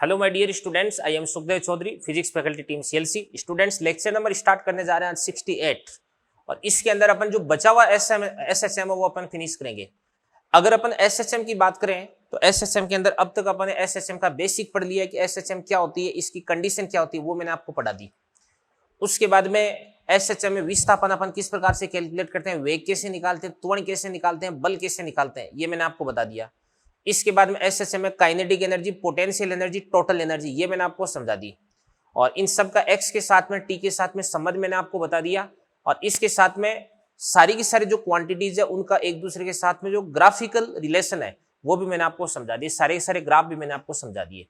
Hello my dear students, I am Sukhdev Chaudhary, physics faculty team CLC. Students, lecture number start करने जा रहे हैं आज 68 और इसके अंदर अपन जो बचा हुआ एसएचएम है वो अपन फिनिश करेंगे। अगर अपन एसएचएम की बात करें तो एसएचएम के अंदर अब तक अपन ने एसएचएम का बेसिक पढ़ लिया कि एसएचएम क्या होती है, इसकी कंडीशन क्या होती है, वो मैंने आपको पढ़ा दी। उसके बाद में एसएचएम में विस्थापन अपन किस प्रकार से कैलकुलेट करते हैं, वेग कैसे निकालते हैं, त्वरण कैसे निकालते हैं, बल कैसे निकालते हैं, ये मैंने आपको बता दिया। इसके बाद में एसएचएम में kinetic energy, potential energy, total energy, ये मैंने आपको समझा दी। और इन सब का एक्स के साथ में, टी के साथ में संबंध मैंने आपको बता दिया। और इसके साथ में सारी की सारी जो क्वांटिटीज है उनका एक दूसरे के साथ में जो ग्राफिकल रिलेशन है वो भी मैंने आपको समझा दिए। सारे के सारे ग्राफ भी मैंने आपको समझा दिए।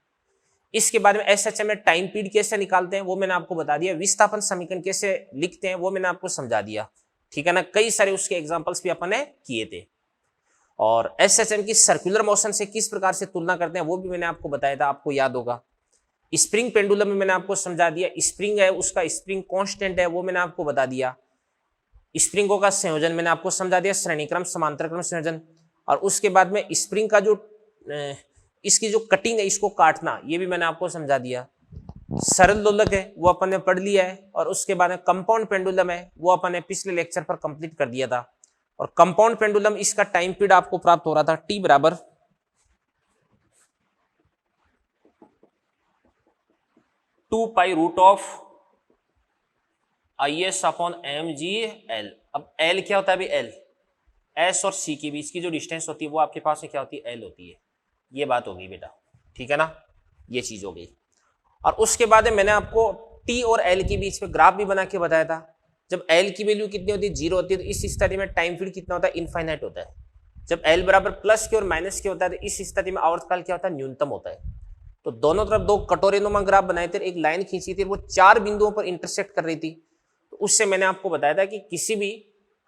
इसके बाद में एसएचएम में टाइम पीरियड कैसे निकालते हैं वो मैंने आपको बता दिया। विस्थापन समीकरण कैसे लिखते हैं वो मैंने आपको समझा दिया। ठीक है ना, कई सारे उसके एग्जांपल्स भी अपन ने किए थे। और एसएचएम की सर्कुलर मोशन से किस प्रकार से तुलना करते हैं वो भी मैंने आपको बताया था, आपको याद होगा। स्प्रिंग पेंडुलम में मैंने आपको समझा दिया, स्प्रिंग है उसका स्प्रिंग कांस्टेंट है वो मैंने आपको बता दिया। स्प्रिंगों का संयोजन मैंने आपको समझा दिया, श्रेणीक्रम, समांतर क्रम संयोजन। और उसके बाद में स्प्रिंग का जो इसकी जो कटिंग है, इसको काटना, ये भी मैंने आपको समझा दिया। सरल दोलक है वो अपन ने पढ़ लिया है। और उसके बाद में कंपाउंड पेंडुलम है वो अपन ने पिछले लेक्चर पर कंप्लीट कर दिया था। और कंपाउंड पेंडुलम, इसका टाइम पीरियड आपको प्राप्त हो रहा था टी बराबर 2π√ऑफ IS अपॉन mg/l। अब l क्या होता है अभी, l s और c के बीच की जो डिस्टेंस होती है वो आपके पास में क्या होती है, l होती है। ये बात हो गई बेटा, ठीक है ना, ये चीज हो गई। और उसके बाद मैंने आपको t और l के बीच में ग्राफ भी बना के बताया था। जब l की वैल्यू कितनी होती है, 0 होती है, तो इस स्थिति में टाइम पीरियड कितना होता है, इनफाइनाइट होता है। जब l बराबर प्लस के और माइनस के होता है तो इस स्थिति में आवर्तकाल क्या होता है, न्यूनतम होता है। तो दोनों तरफ दो कटोरेनुमा ग्राफ बनाए थे, एक लाइन खींची थी, वो 4 बिंदुओं पर इंटरसेक्ट कर रही थी। तो उससे मैंने आपको बताया था कि किसी भी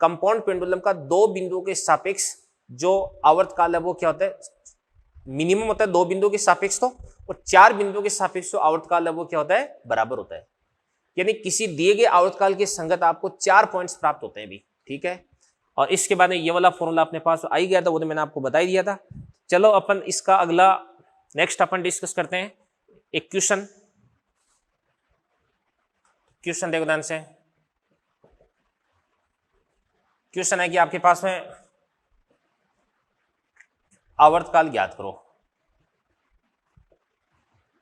कंपाउंड पेंडुलम का 2 बिंदुओं के सापेक्ष जो आवर्तकाल है वो क्या होता है, मिनिमम होता है 2 बिंदुओं के सापेक्ष तो, और 4 बिंदुओं के सापेक्ष जो आवर्तकाल है वो क्या होता है, बराबर होता है। यानी किसी दिए गए आवर्तकाल के संगत आपको 4 पॉइंट्स प्राप्त होते हैं भी, ठीक है। और इसके बाद ये वाला फॉर्मूला अपने पास आ ही गया था, वो तो मैंने आपको बता ही दिया था। चलो अपन इसका अगला नेक्स्ट अपन डिस्कस करते हैं एक क्वेश्चन देखो ध्यान से। क्वेश्चन है कि आपके पास में आवर्तकाल ज्ञात करो।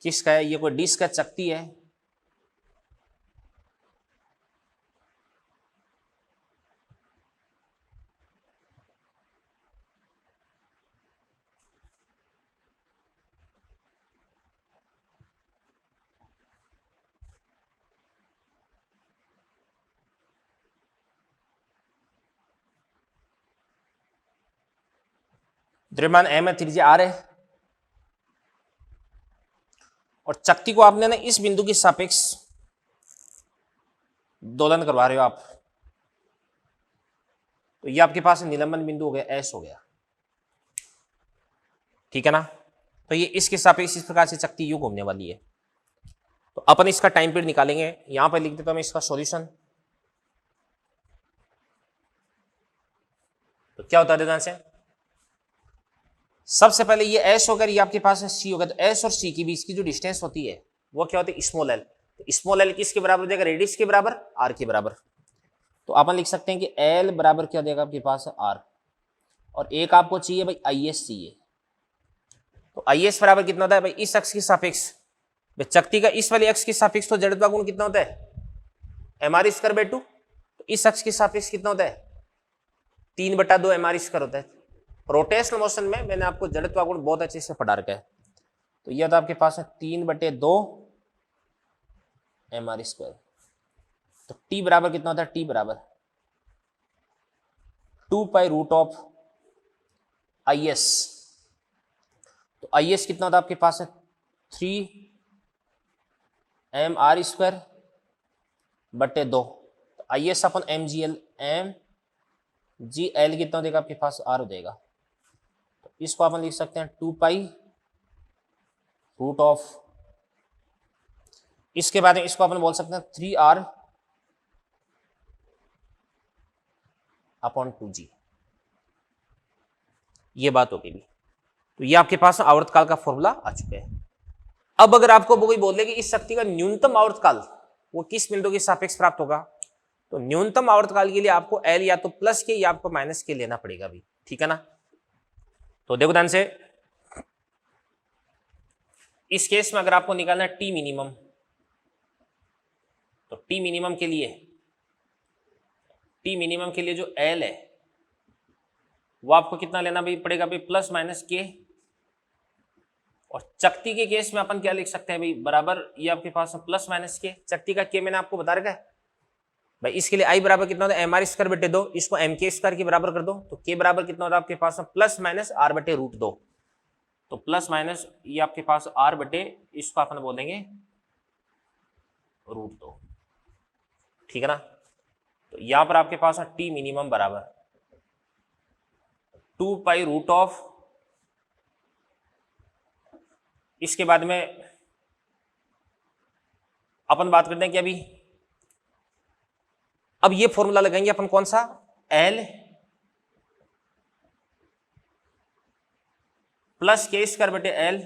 किसका है ये, कोई डिस्क का चकती है, द्रव्यमान m है, त्रिज्या r है, और चक्ति को आपने ना इस बिंदु के सापेक्ष दोलन करवा रहे हो आप। तो ये आपके पास निलंबन बिंदु हो गया, S हो गया, ठीक है ना। तो ये इसके सापेक्ष इस प्रकार से चक्ति यूं घूमने वाली है। तो अपन इसका टाइम पीरियड निकालेंगे, यहां पर लिख देता हूं मैं इसका सॉल्यूशन। तो क्या होता है ध्यान से, सबसे पहले ये S होकर ये आपके पास C होगा। तो S और C के बीच की जो डिस्टेंस होती है वो क्या होती है, स्मॉल l। तो स्मॉल l किसके बराबर हो जाएगा, रेडियस के बराबर, r के बराबर। तो अपन लिख सकते हैं कि l बराबर क्या हो जाएगा आपके पास r, और एक आपको चाहिए भाई IS चाहिए। तो IS बराबर कितना होता है भाई, इस अक्ष के सापेक्ष, चक्ति का इस वाले अक्ष के सापेक्ष तो जड़त्व गुण कितना होता है, mr²/2। तो इस अक्ष के सापेक्ष कितना होता है, 3/2 mr² होता है। रोटेशनल मोशन में मैंने आपको जड़त्व गुण बहुत अच्छे से पढ़ा रखा है। तो यह तो आपके पास है 3/2 mr²। तो t बराबर कितना होता है, t बराबर 2π√ऑफ IS। तो IS कितना होता है आपके पास है 3mr²/2। तो IS अपन mgl, mgl कितना हो जाएगा आपके पास, r हो जाएगा। तो इसको अपन लिख सकते हैं 2π√ऑफ, इसके बाद इसको अपन बोल सकते हैं 3r/2g। ये बात हो गई भी। तो ये आपके पास आवर्तकाल का फॉर्मूला आ चुका है। अब अगर आपको कोई बोले कि इस शक्ति का न्यूनतम आवर्तकाल वो किस बिंदु के सापेक्ष प्राप्त होगा, तो न्यूनतम आवर्तकाल के लिए आपको एल या तो प्लस के या आपको माइनस के लेना पड़ेगा भी, ठीक है ना। तो देखो ध्यान से, इस केस में अगर आपको निकालना है टी मिनिमम, तो टी मिनिमम के लिए जो एल है वो आपको कितना लेना भी पड़ेगा भाई, प्लस माइनस के। और चक्ति के केस में अपन क्या लिख सकते हैं भाई, बराबर ये आपके पास प्लस माइनस के। चक्ति का के मैंने आपको बता रखा है भाई, इसके लिए आई बराबर कितना होता है, एम आर स्क्वायर बटे 2, इसको एम के स्क्वायर के बराबर कर दो, तो के बराबर कितना होता है आपके पास प्लस माइनस आर बटे रूट 2। तो प्लस माइनस ये आपके पास आर बटे, इसको अपन बोलेंगे रूट 2, ठीक है ना। तो यहां पर आपके पास टी मिनिमम बराबर 2 पाई रूट ऑफ, इसके बाद में अपन बात करते हैं कि अभी अब ये फॉर्मूला लगाएंगे अपन, कौन सा, एल प्लस के स्क्वायर बटे एल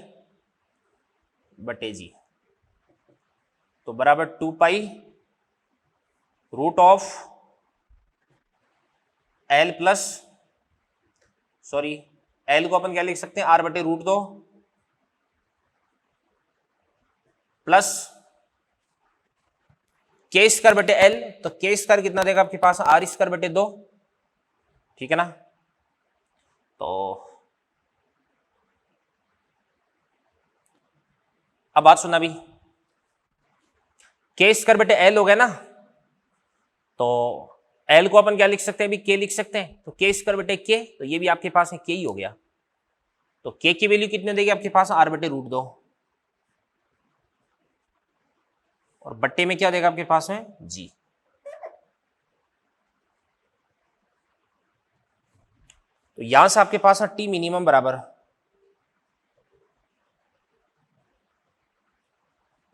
बटे जी, तो बराबर 2 pi root of L plus, sorry L को अपन क्या लिख सकते हैं, आर बटे रूट 2 प्लस के स्क्वायर बटे एल, तो के स्क्वायर कितना देगा आपके पास, आर स्क्वायर बटे 2, ठीक है ना। तो अब बात सुनना भी, के स्क्वायर बटे एल हो गया ना, तो एल को अपन क्या लिख सकते हैं अभी, के लिख सकते हैं, तो के स्क्वायर बटे के, तो ये भी आपके पास है के ही हो गया। तो के की वैल्यू कितने देगी आपके पास, आर बटे रूट 2, और बट्टे में क्या देगा आपके पास में जी। तो यहां से आपके पास है टी मिनिमम बराबर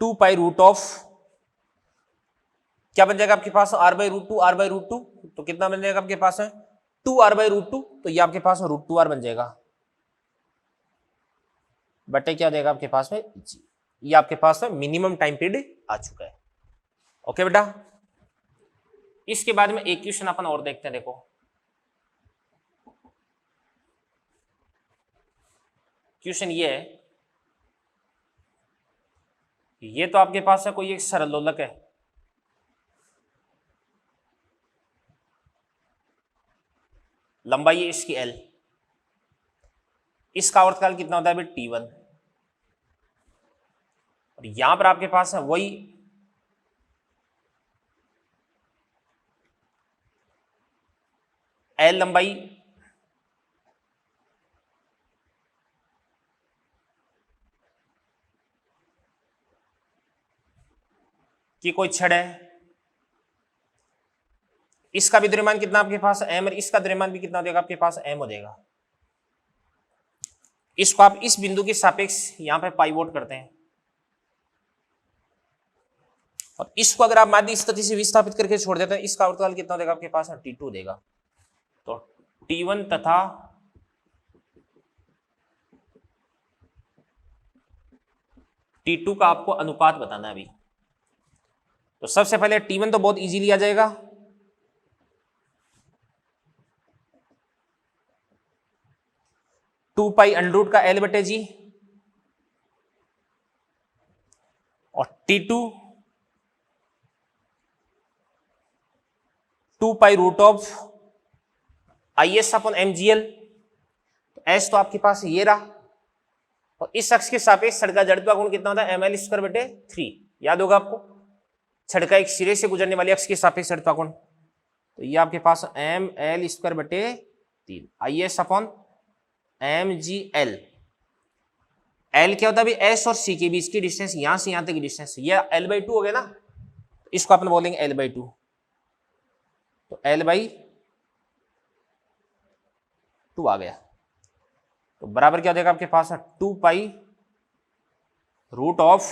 2 पाई रूट ऑफ, क्या बन जाएगा आपके पास, R by root 2, R by root 2, तो कितना बन जाएगा आपके पास है 2 आर बाई रूट 2, तो ये आपके पास रूट 2 आर बन जाएगा, बटे क्या देगा आपके पास में जी। ये आपके पास में मिनिमम टाइम पीरियड आ चुका है। ओके बेटा, इसके बाद में एक क्वेश्चन अपन और देखते हैं। देखो क्वेश्चन ये है, ये तो आपके पास है कोई एक सरल लोलक है, लंबाई है इसकी एल, इसका आवर्तकाल कितना होता है भाई T1, और यहां पर आपके पास है वही एल लंबाई, की कोई छड़ है, इसका भी द्रव्यमान कितना आपके पास एम, और इसका द्रव्यमान भी कितना हो जाएगा आपके पास एम हो जाएगा। इसको आप इस बिंदु के सापेक्ष यहां पे पाइवोट करते हैं, और इसको अगर आप माध्य स्थिति से विस्थापित करके छोड़ देते हैं, इसका आवर्तकाल कितना देगा आपके पास T2 देगा। तो T1 तथा T2 का आपको अनुपात बताना है अभी। तो सबसे पहले T1 तो बहुत इजीली आ जाएगा, टू पाई अंडरूट का एल बटे जी, और T2 2 pi root of I S upon M G L. S तो आपके पास ये रहा, और इस अक्ष के सापेक्ष छड़ का जड़त्व गुण कितना होता है, एम एल स्क्वायर बटे 3, याद होगा आपको, छड़ का एक सिरे से गुजरने वाले अक्ष के सापेक्ष जड़त्व गुण, तो ये आपके पास एम एल स्क्वायर बटे 3 I S upon M G L. L क्या होता है भाई, एस और सी के बीच की डिस्टेंस, यहां से यहां तक की डिस्टेंस, ये एल बाई 2 हो गया ना, इसको अपन बोलेंगे एल बाई 2, तो एल बाई 2 आ गया। तो बराबर क्या देगा आपके पास 2 pi root of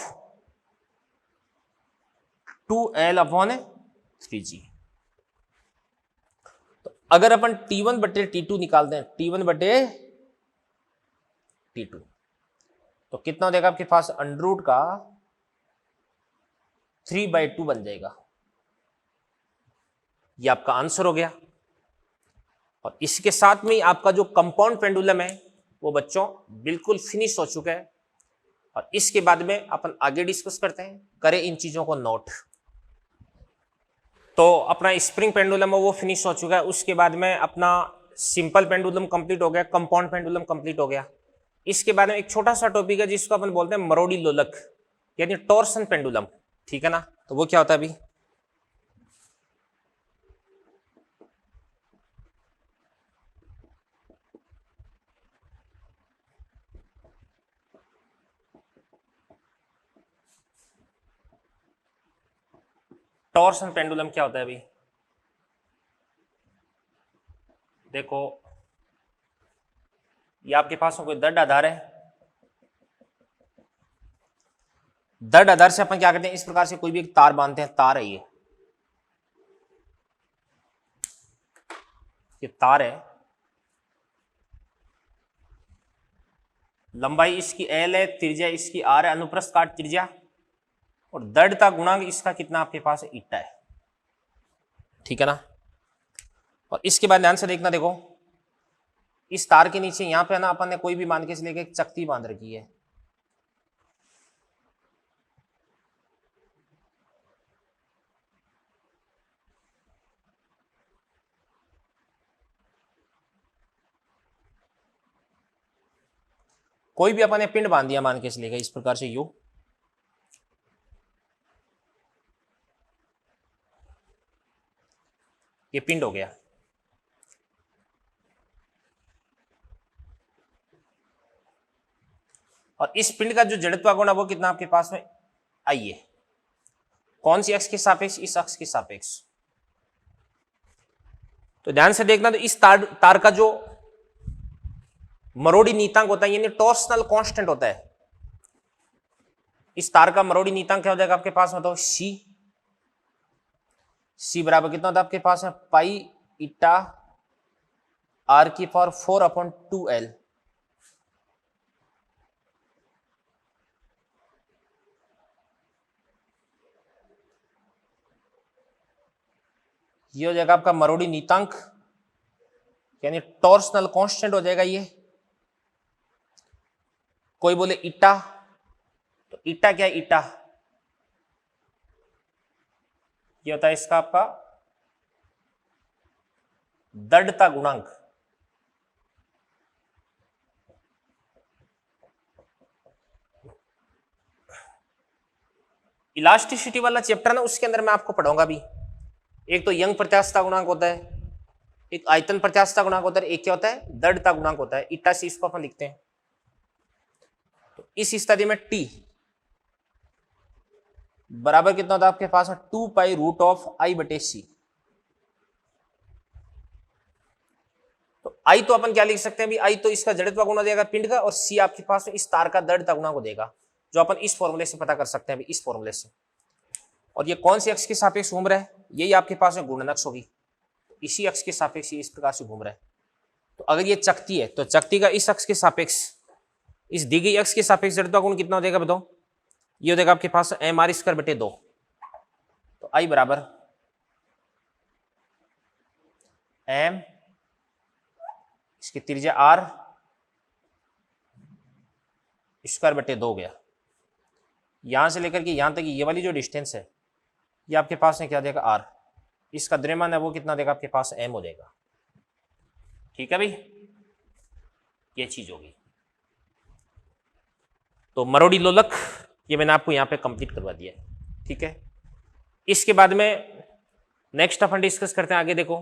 2L upon 3G। तो अगर अपन T1 बटे T2 निकालते हैं, T1 बटे T2, तो कितना हो जाएगा आपके पास, अंडर रूट का 3/2 बन जाएगा। ये आपका आंसर हो गया। और इसके साथ में आपका जो कंपाउंड पेंडुलम है वो बच्चों बिल्कुल फिनिश हो चुका है। और इसके बाद में अपन आगे डिस्कस करते हैं, करें इन चीजों को नोट। तो अपना स्प्रिंग पेंडुलम है वो फिनिश हो चुका है। उसके बाद में अपना सिंपल पेंडुलम कंप्लीट हो गया, कंपाउंड पेंडुलम कंप्लीट हो गया। इसके बाद में एक छोटा सा टॉपिक है जिसको अपन बोलते हैं मरोड़ी लोलक, यानी टॉर्सन पेंडुलम, ठीक है ना। तो वो क्या होता है अभी, टॉर्सन पेंडुलम क्या होता है अभी देखो, ये आपके पास कोई दर्ड आधार है। दर्ड आधार से अपन क्या करते हैं, इस प्रकार से कोई भी एक तार बांधते हैं। तार है ये तार है, लंबाई इसकी L है, त्रिज्या इसकी R है, अनुप्रस्थ काट त्रिज्या, और दृढ़ता गुणांक इसका कितना आपके पास है, ईटा है, ठीक है ना। और इसके बाद ध्यान से देखना, देखो इस तार के नीचे यहां पे है ना, अपन ने कोई भी मान के चले एक चकती बांध रखी है। कोई भी अपन ने पिंड बांध दिया मान के चलेगा इस प्रकार से यू, ये पिंड हो गया। और इस पिंड का जो जड़त्व गुण है वो कितना आपके पास में, आइए कौन सी अक्ष के सापेक्ष, इस अक्ष के सापेक्ष। तो ध्यान से देखना, तो इस तार का जो मरोड़ी नीतांक होता है यानी टॉर्सनल कांस्टेंट होता है, इस तार का मरोड़ी नीतांक क्या हो जाएगा आपके पास में, तो सी बराबर कितना होता है आपके पास में, पाई ईटा R की पावर 4/2L। ये हो जाएगा आपका मरोड़ी नीतांक यानी टॉर्सनल कांस्टेंट हो जाएगा ये। कोई बोले ईटा, तो ईटा क्या है, ईटा ये होता है इसका आपका दृढ़ता गुणांक। इलास्टिसिटी वाला चैप्टर ना, उसके अंदर मैं आपको पढ़ाऊंगा भी। एक तो यंग प्रत्यास्थता गुणांक होता है, एक आयतन प्रत्यास्थता गुणांक होता है, एक क्या होता है, दृढ़ता गुणांक होता है। ईटा से इसको अपन लिखते हैं। तो इस स्थिति में टी बराबर कितना होता है आपके पास में, 2π√I/c। तो आई तो अपन क्या लिख सकते हैं अभी, आई तो इसका जड़त्व गुण हो जाएगा पिंड का, और सी आपके पास में इस तार का दृढ़ता गुणांक को देगा, जो अपन इस फॉर्मूले से पता कर सकते हैं अभी, इस फॉर्मूले से। और ये कौन सी अक्ष के सापेक्ष घूम रहा है, यही आपके पास में घूर्णन अक्ष होगी, इसी अक्ष के सापेक्ष इस प्रकार से घूम रहा है। तो अगर ये चकती है तो चकती का इस अक्ष के सापेक्ष, इस दी गई अक्ष के सापेक्ष जड़त्व गुण कितना हो जाएगा बताओ, ये हो जाएगा आपके पास mr²/2। तो आई बराबर m, इसकी त्रिज्या r (2) हो गया। यहां से लेकर के यहां तक ये वाली जो डिस्टेंस है ये आपके पास में क्या देगा, r। इसका द्रव्यमान है वो कितना देगा आपके पास, m हो जाएगा, ठीक है भाई, ये चीज होगी। तो मरोड़ी लोलक ये मैंने आपको यहां पे कंप्लीट करवा दिया है, ठीक है। इसके बाद में नेक्स्ट अपन डिस्कस करते हैं आगे। देखो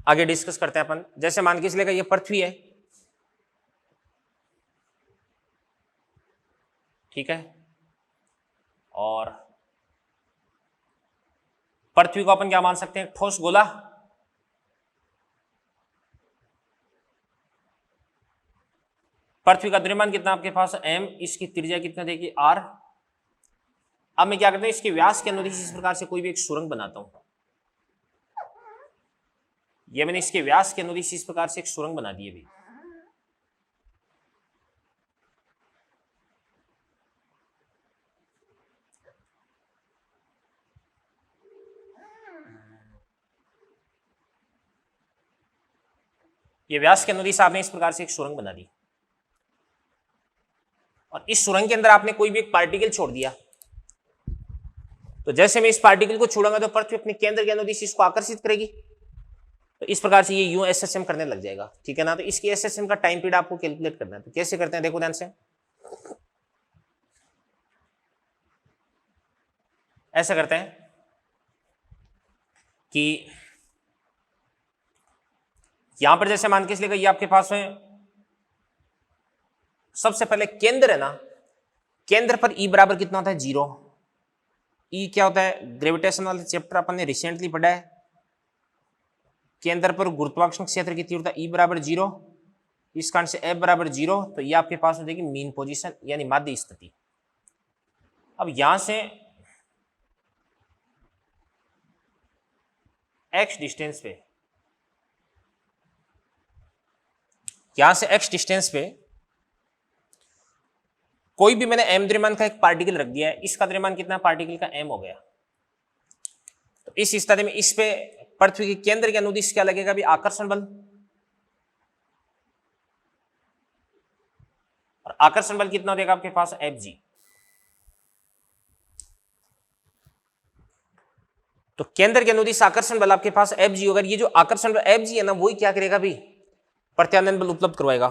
आगे डिस्कस करते हैं अपन, जैसे मान के चलेगा ये पृथ्वी है, ठीक है, और पृथ्वी को अपन क्या मान सकते हैं, ठोस गोला। पृथ्वी का द्रव्यमान कितना आपके पास m, इसकी त्रिज्या कितना देगी r। अब मैं क्या करता हूं, इसके व्यास के अनुदिश इस प्रकार से कोई भी एक सुरंग बनाता हूं। ये मैंने इसके व्यास के अनुदिश इस प्रकार से एक सुरंग बना दी है भी। ये व्यास के अनुदिश आपने इस प्रकार से एक सुरंग बना दी और इस सुरंग के अंदर आपने कोई भी एक पार्टिकल छोड़ दिया, तो जैसे मैं इस पार्टिकल को छोड़ूंगा तो पृथ्वी अपने केंद्र के अनुदिश इसको आकर्षित करेगी, तो इस प्रकार से ये यूं एसएसएम करने लग जाएगा, ठीक है ना। तो इसकी एसएसएम का टाइम पीरियड आपको कैलकुलेट करना है, तो कैसे करते हैं देखो ध्यान से। ऐसा करते हैं कि यहां पर जैसे मान के चलिएगा ये आपके पास में सबसे पहले केंद्र है ना, केंद्र पर ई बराबर कितना होता है 0। ई क्या होता है, ग्रेविटेशन वाले चैप्टर अपन ने रिसेंटली पढ़ा है। केंद्र पर गुरुत्वाकर्षण क्षेत्र की तीव्रता ई बराबर 0, इस कारण से एफ बराबर 0, तो ये आपके पास हो जाएगी मीन पोजीशन यानी माध्य स्थिति। अब यहां से एक्स डिस्टेंस पे, यहां से एक्स डिस्टेंस पे कोई भी मैंने एम द्रव्यमान का एक पार्टिकल रख दिया है, इसका द्रव्यमान कितना पार्टिकल का एम हो गया। तो इस स्थिति में इस पे पृथ्वी के केंद्र के अनुदिश क्या लगेगा भी आकर्षण बल, और आकर्षण बल कितना हो जाएगा आपके पास एफ जी। तो केंद्र के अनुदिश आकर्षण बल आपके पास एफ जी, अगर ये जो आकर्षण बल एफ जी है ना वही क्या करेगा भी प्रत्यानयन बल उपलब्ध करवाएगा।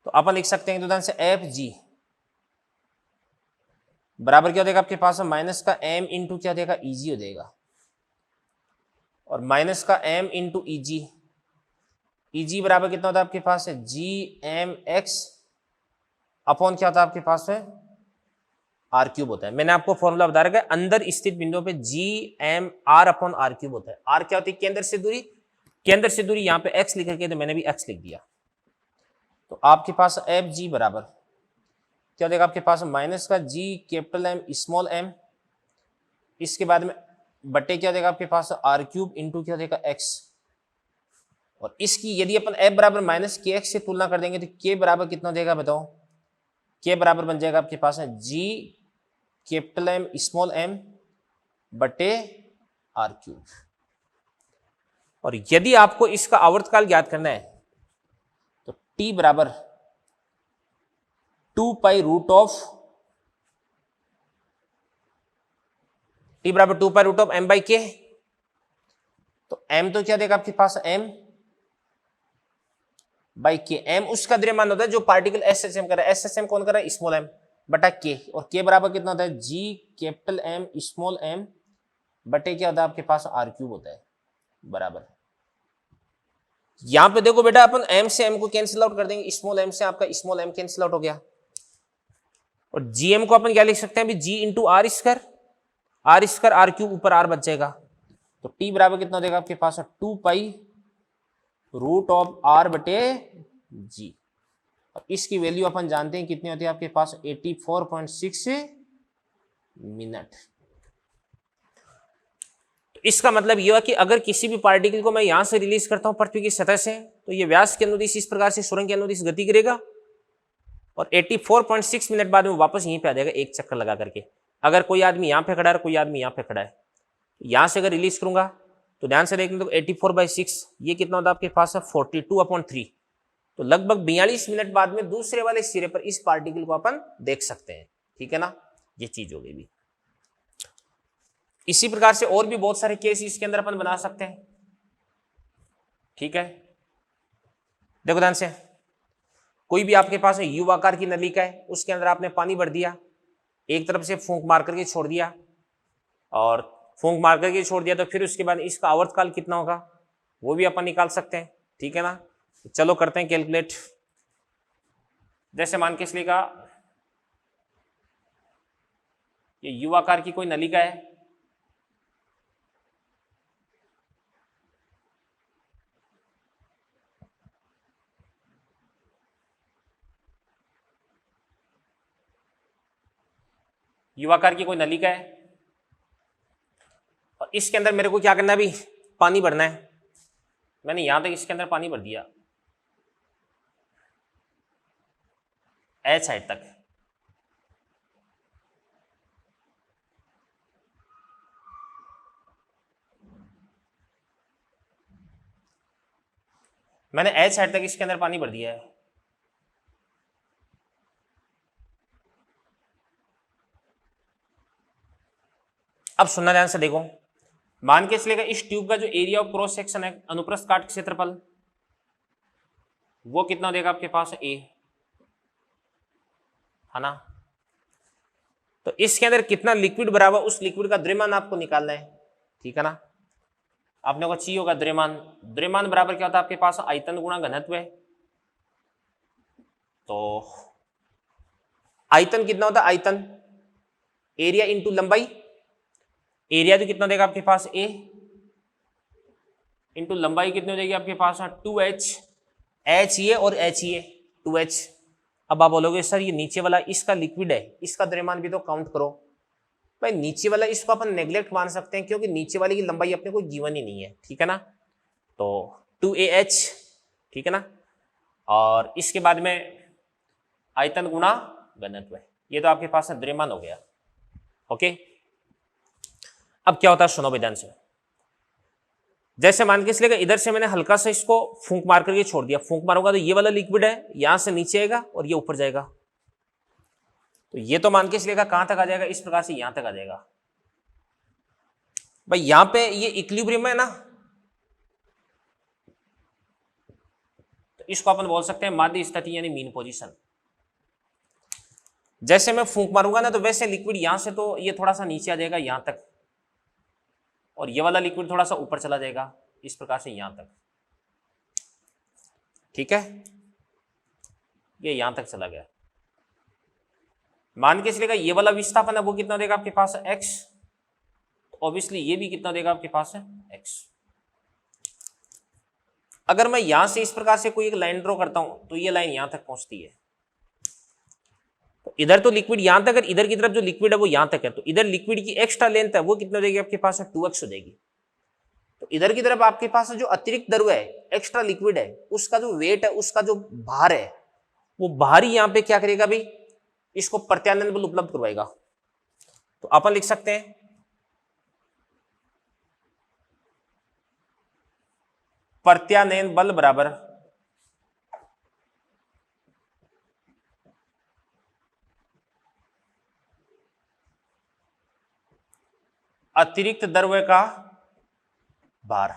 तो अपन लिख सकते हैं उदाहरण से एफ जी बराबर क्या हो जाएगा आपके पास माइनस का एम इंटू क्या देगा ईजी हो जाएगा, और माइनस का एम इंटू ईजी, ईजी बराबर कितना होता है आपके पास है जी एम एक्स अपॉन क्या होता है आपके पास है आर क्यूब होता है। मैंने आपको फॉर्मूला बता रखा है, अंदर स्थित बिंदुओं पे G M R upon R cube होता है। आर क्या होती है केंद्र से दूरी, केंद्र से दूरी यहां पे एक्स लिख रखी है तो मैंने भी एक्स लिख दिया। तो आपके पास एफ जी बराबर क्या देगा आपके पास माइनस का G capital M small M, इसके बाद में बटे क्या देगा आपके पास आर क्यूब इंटू क्या देगा एक्स, और इसकी यदि अपन एफ बराबर माइनस के एक्स से तुलना कर देंगे तो के बराबर कितना देगा बताओ, के बराबर बन जाएगा आपके पास है G capital M small M बटे आर क्यूब। और यदि आपको इसका आवर्तकाल ज्ञात करना है तो टी बराबर 2 पाई रूट ऑफ टी बराबर 2 pi root of M by K. तो एम तो क्या देगा आपके पास एम बाई के, एम उसका द्रव्यमान होता है जो पार्टिकल एस एस एम कर रहा है, एस एस एम कौन कर रहा है स्मॉल एम बटा के, और के बराबर कितना होता है G capital M small M बटे क्या होता है आपके पास आर क्यूब होता है बराबर। यहां पे देखो बेटा अपन एम से एम को कैंसिल आउट कर देंगे, स्मॉल एम से आपका स्मॉल एम कैंसिल आउट हो गया, और जीएम को अपन क्या लिख सकते हैं अभी G into R square, R square R cube ऊपर आर बच जाएगा। तो टी बराबर कितना देगा आपके पास 2 पाई रूट ऑफ आर बटे जी, और इसकी वैल्यू अपन जानते हैं कितनी होती है आपके पास 84.6 मिनट। तो इसका मतलब यह कि अगर किसी भी पार्टिकल को मैं यहां से रिलीज करता हूं पृथ्वी की सतह से, तो यह व्यास के अनुदिश इस प्रकार से सुरंग के अनुदिश गति करेगा और 84.6 मिनट बाद में वापस यहीं पे आ जाएगा एक चक्कर लगा करके। अगर कोई आदमी यहां पे खड़ा है, कोई आदमी यहां पे खड़ा है, यहां से अगर रिलीज करूंगा तो ध्यान से देखने तो 84/6 ये कितना होता है आपके पास है 42/3, तो लगभग 42 मिनट बाद में दूसरे वाले सिरे पर इस पार्टिकल को अपन देख सकते हैं, ठीक है ना। ये चीज हो गई भी। इसी प्रकार से और भी बहुत सारे केस इसके अंदर अपन बना सकते हैं, ठीक है। देखो ध्यान से, कोई भी आपके पास यू आकार की नलिका है, उसके अंदर आपने पानी भर दिया, एक तरफ से फूंक मार करके छोड़ दिया, और फूंक मार करके छोड़ दिया, तो फिर उसके बाद इसका आवर्तकाल कितना होगा वो भी अपन निकाल सकते हैं, ठीक है ना। चलो करते हैं कैलकुलेट। जैसे मान के चलिएगा ये यू आकार की कोई नलिका है, यू आकार की कोई नलिका है, और इसके अंदर मेरे को क्या करना है अभी पानी भरना है। मैंने यहां तक इसके अंदर पानी भर दिया एच साइड तक, मैंने एच साइड तक इसके अंदर पानी भर दिया है। अब सुनना ध्यान से देखो, मान के चलेगा इस ट्यूब का जो एरिया ऑफ क्रॉस सेक्शन है, अनुप्रस्थ काट क्षेत्रफल, वो कितना देगा आपके पास ए, है ना। तो इसके अंदर कितना लिक्विड बराबर, उस लिक्विड का द्रव्यमान आपको निकालना है, ठीक है ना। आपने को चाहिए होगा द्रव्यमान, द्रव्यमान बराबर क्या होता है आपके पास, आयतन गुणा घनत्व है। तो आयतन कितना होता है, आयतन एरिया इंटू लंबाई, एरिया तो कितना देगा आपके पास ए, इंटू लंबाई कितनी हो जाएगी आपके पास 2h, एच ये और एच ये 2h। अब आप बोलोगे सर ये नीचे वाला इसका लिक्विड है, इसका द्रव्यमान भी तो काउंट करो। भाई नीचे वाला इसको अपन नेग्लेक्ट मान सकते हैं, क्योंकि नीचे वाले की लंबाई अपने को गिवन ही नहीं है, ठीक है ना। तो 2ah, ठीक है ना, और इसके बाद में आयतन गुणा घनत्व, ये तो आपके पास द्रव्यमान हो गया। ओके, अब क्या होता है सुनो ध्यान से। जैसे मान के इसलिए इधर से मैंने हल्का सा इसको फूंक मार करके छोड़ दिया, फूंक मारूंगा तो ये वाला लिक्विड है यहां से नीचे आएगा और ये ऊपर जाएगा, तो ये तो मान के इसलिए कहां तक आ जाएगा, इस प्रकार से यहां तक आ जाएगा। भाई यहां पे ये इक्विलिब्रियम है ना, तो इसको अपन बोल सकते हैं माध्य स्थिति यानी मीन पोजीशन। जैसे मैं फूंक मारूंगा ना, तो वैसे लिक्विड यहां से तो ये थोड़ा सा नीचे आ जाएगा यहां तक, और ये वाला लिक्विड थोड़ा सा ऊपर चला जाएगा, इस प्रकार से यहां तक, ठीक है। ये यहां तक चला गया। मान के चलेगा ये वाला विस्थापन है वो कितना देगा आपके पास x, ऑब्वियसली ये भी कितना देगा आपके पास है x। अगर मैं यहां से इस प्रकार से कोई एक लाइन ड्रॉ करता हूं तो ये लाइन यहां तक पहुंचती है, तो इधर तो लिक्विड यहां तक है, इधर की तरफ जो लिक्विड है वो यहां तक है, तो इधर लिक्विड की एक्स्ट्रा लेंथ है वो कितना देगी आपके पास है 2x हो जाएगी। तो इधर की तरफ आपके पास जो अतिरिक्त द्रव्य है, एक्स्ट्रा लिक्विड है, उसका जो वेट है, उसका जो भार है, वो भार ही यहां पे क्या करेगा भाई, इसको प्रत्यानयन बल उपलब्ध करवाएगा। तो अपन लिख सकते हैं प्रत्यानयन बल बराबर अतिरिक्त द्रव्य का भार।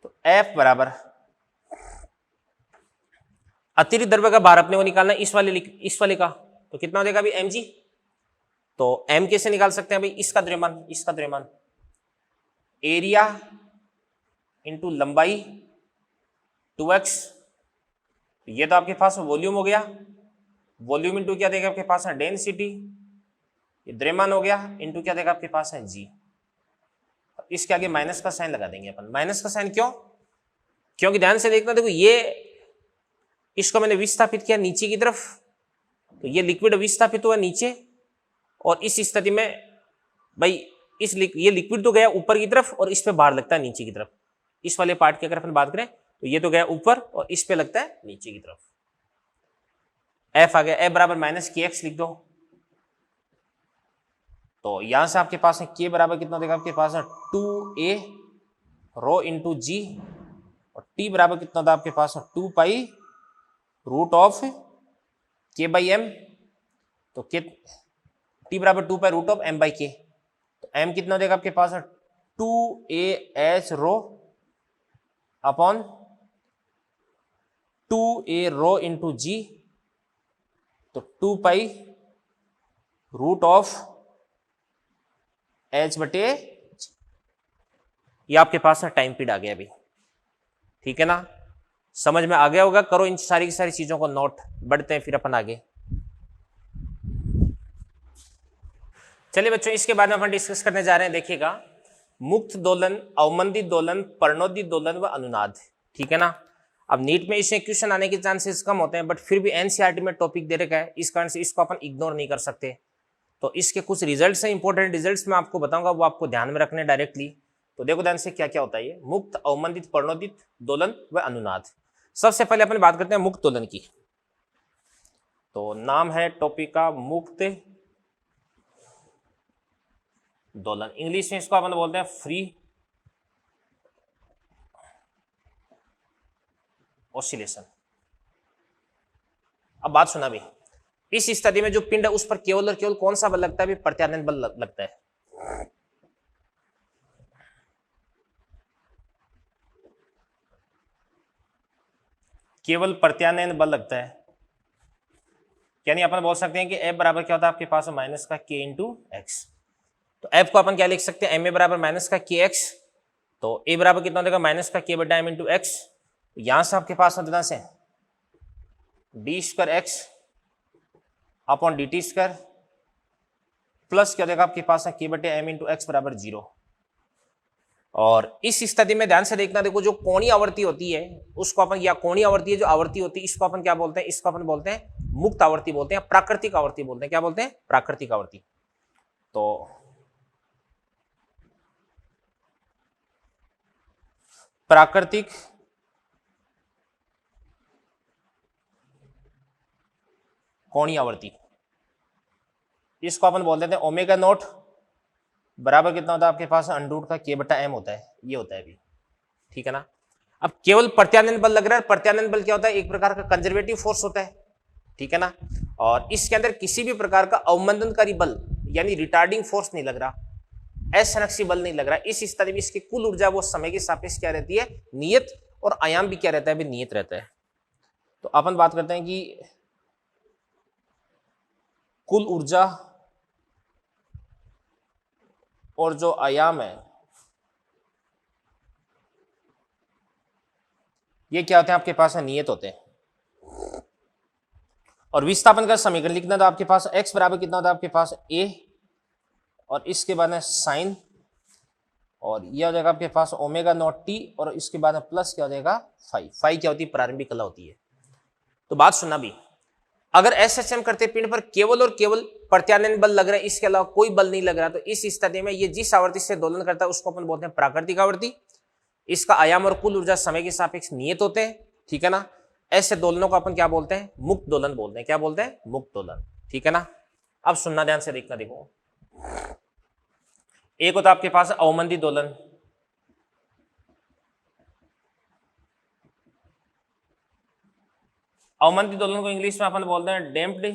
तो F बराबर अतिरिक्त द्रव्य का भार अपने को निकालना है, इस वाले का, तो कितना हो जाएगा अभी mg। तो m कैसे निकाल सकते हैं भाई, इसका द्रव्यमान एरिया इंटू लंबाई 2x, ये तो आपके पास वॉल्यूम हो गया, वॉल्यूम इंटू क्या देगा आपके पास है डेंसिटी, ये द्रव्यमान हो गया, इंटू क्या देगा आपके पास है g। इसके आगे माइनस का साइन लगा देंगे अपन। माइनस का साइन क्यों, क्योंकि ध्यान से देखना, देखो ये इसको मैंने विस्थापित किया नीचे की तरफ, तो ये लिक्विड विस्थापित हुआ नीचे, और इस स्थिति में भाई ये लिक्विड तो गया ऊपर की तरफ और इस पे भार लगता है नीचे की तरफ। इस वाले पार्ट की अगर अपन बात करें तो ये तो गया ऊपर और इस पे लगता है नीचे की तरफ। F आ गया, F बराबर माइनस के एक्स लिख दो। तो यहां से आपके पास है K बराबर कितना देगा आपके पास है 2a रो इंटू जी, और T बराबर कितना था आपके पास है 2 pi root of K by एम। तो T बराबर 2 pi root of m by K, तो m कितना देगा आपके पास है 2a rho upon 2a rho into जी, तो 2 पाई रूट ऑफ h बटे, ये आपके पास है टाइम पीरियड आ गया अभी, ठीक है ना। समझ में आ गया होगा, करो इन सारी की सारी चीजों को नोट, बढ़ते हैं फिर अपन आगे। चलिए बच्चों, इसके बाद में अपन डिस्कस करने जा रहे हैं, देखिएगा मुक्त दोलन, अवमंदित दोलन, पर्णोदित दोलन व अनुनाद, ठीक है ना। अब नीट में इसमें क्वेश्चन आने के चांसेस कम होते हैं, बट फिर भी एनसीईआरटी में टॉपिक दे रखा है, इस कारण से इसको अपन इग्नोर नहीं कर सकते। तो इसके कुछ रिजल्ट्स हैं, इंपॉर्टेंट रिजल्ट्स मैं आपको बताऊंगा, वो आपको ध्यान में रखने डायरेक्टली। तो देखो ध्यान से क्या क्या होता है ये मुक्त, अवमंदित, पर्णोदित दोलन व अनुनाद। सबसे पहले अपन बात करते हैं मुक्त दोलन की। तो नाम है टॉपिक का मुक्त दोलन, इंग्लिश में इसको अपन बोलते हैं फ्री ऑसिलेशन। अब बात सुना भी, इस स्थिति में जो पिंड है उस पर केवल और केवल कौन सा बल लगता है भी? प्रत्यानयन बल लगता है। केवल प्रत्यानयन बल लगता है, यानी अपन बोल सकते हैं कि F बराबर क्या होता है आपके पास माइनस का K इंटू एक्स। तो F को अपन क्या लिख सकते हैं? Ma बराबर माइनस का के एक्स, तो A बराबर कितना देगा? माइनस का K बटा M इंटू एक्स। यहां से आपके पास होता से D square x upon D T square plus क्या देगा आपके पास K बटे M इंटू एक्स बराबर 0। और इस स्थिति में ध्यान से देखना, देखो जो कोणीय आवर्ती होती है उसको अपन, या कोणीय आवर्ती है जो आवर्ती होती है, इसको अपन क्या बोलते हैं? इसको अपन बोलते हैं मुक्त आवर्ती बोलते हैं, प्राकृतिक आवर्ती बोलते हैं। क्या बोलते हैं? प्राकृतिक आवर्ती। तो प्राकृतिक कोणीय आवर्ती, इसको अपन बोल देते हैं ओमेगा नॉट बराबर कितना होता है आपके पास? अंडरूट का K बटा M होता है, ये होता है अभी, ठीक है ना। अब केवल प्रत्यानयन बल लग रहा है। प्रत्यानयन बल क्या होता है? एक प्रकार का कंजर्वेटिव फोर्स होता है, ठीक है ना। और इसके अंदर किसी भी प्रकार का अवमंदनकारी बल यानी रिटार्डिंग फोर्स नहीं लग रहा, असंरक्षी बल नहीं लग रहा। इस स्थिति में इसकी कुल ऊर्जा वो समय के सापेक्ष क्या रहती है? नियत, और आयाम भी क्या रहता है? भी नियत रहता है। तो अपन बात करते हैं कि कुल ऊर्जा और जो आयाम है ये क्या होते हैं आपके पास? नियत होते हैं। और विस्थापन का समीकरण लिखना था आपके पास x बराबर कितना होता है आपके पास? a, और इसके बाद में साइन, और यह हो जाएगा आपके पास ओमेगा नॉट टी, और इसके बाद में प्लस क्या हो जाएगा? फाई। फाई क्या होती है? प्रारंभिक कला होती है। तो बात सुनना भी, अगर एसएचएम करते पिंड पर केवल और केवल प्रत्यानयन बल लग रहा है, इसके अलावा कोई बल नहीं लग रहा, तो इस स्थिति में ये जिस आवर्ती से दोलन करता है उसको अपन बोलते हैं प्राकृतिक आवर्ती। इसका आयाम और कुल ऊर्जा समय के सापेक्ष नियत होते हैं, ठीक है ना। ऐसे दोलनों को अपन क्या बोलते हैं? मुक्त दोलन बोलते हैं। क्या बोलते हैं? मुक्त दोलन, ठीक है ना। अब सुनना ध्यान से, देखना, देखो एक होता है आपके पास अवमंदित दोलन, अवमंदित दोलन को इंग्लिश में अपन बोलते हैं डैम्प्ड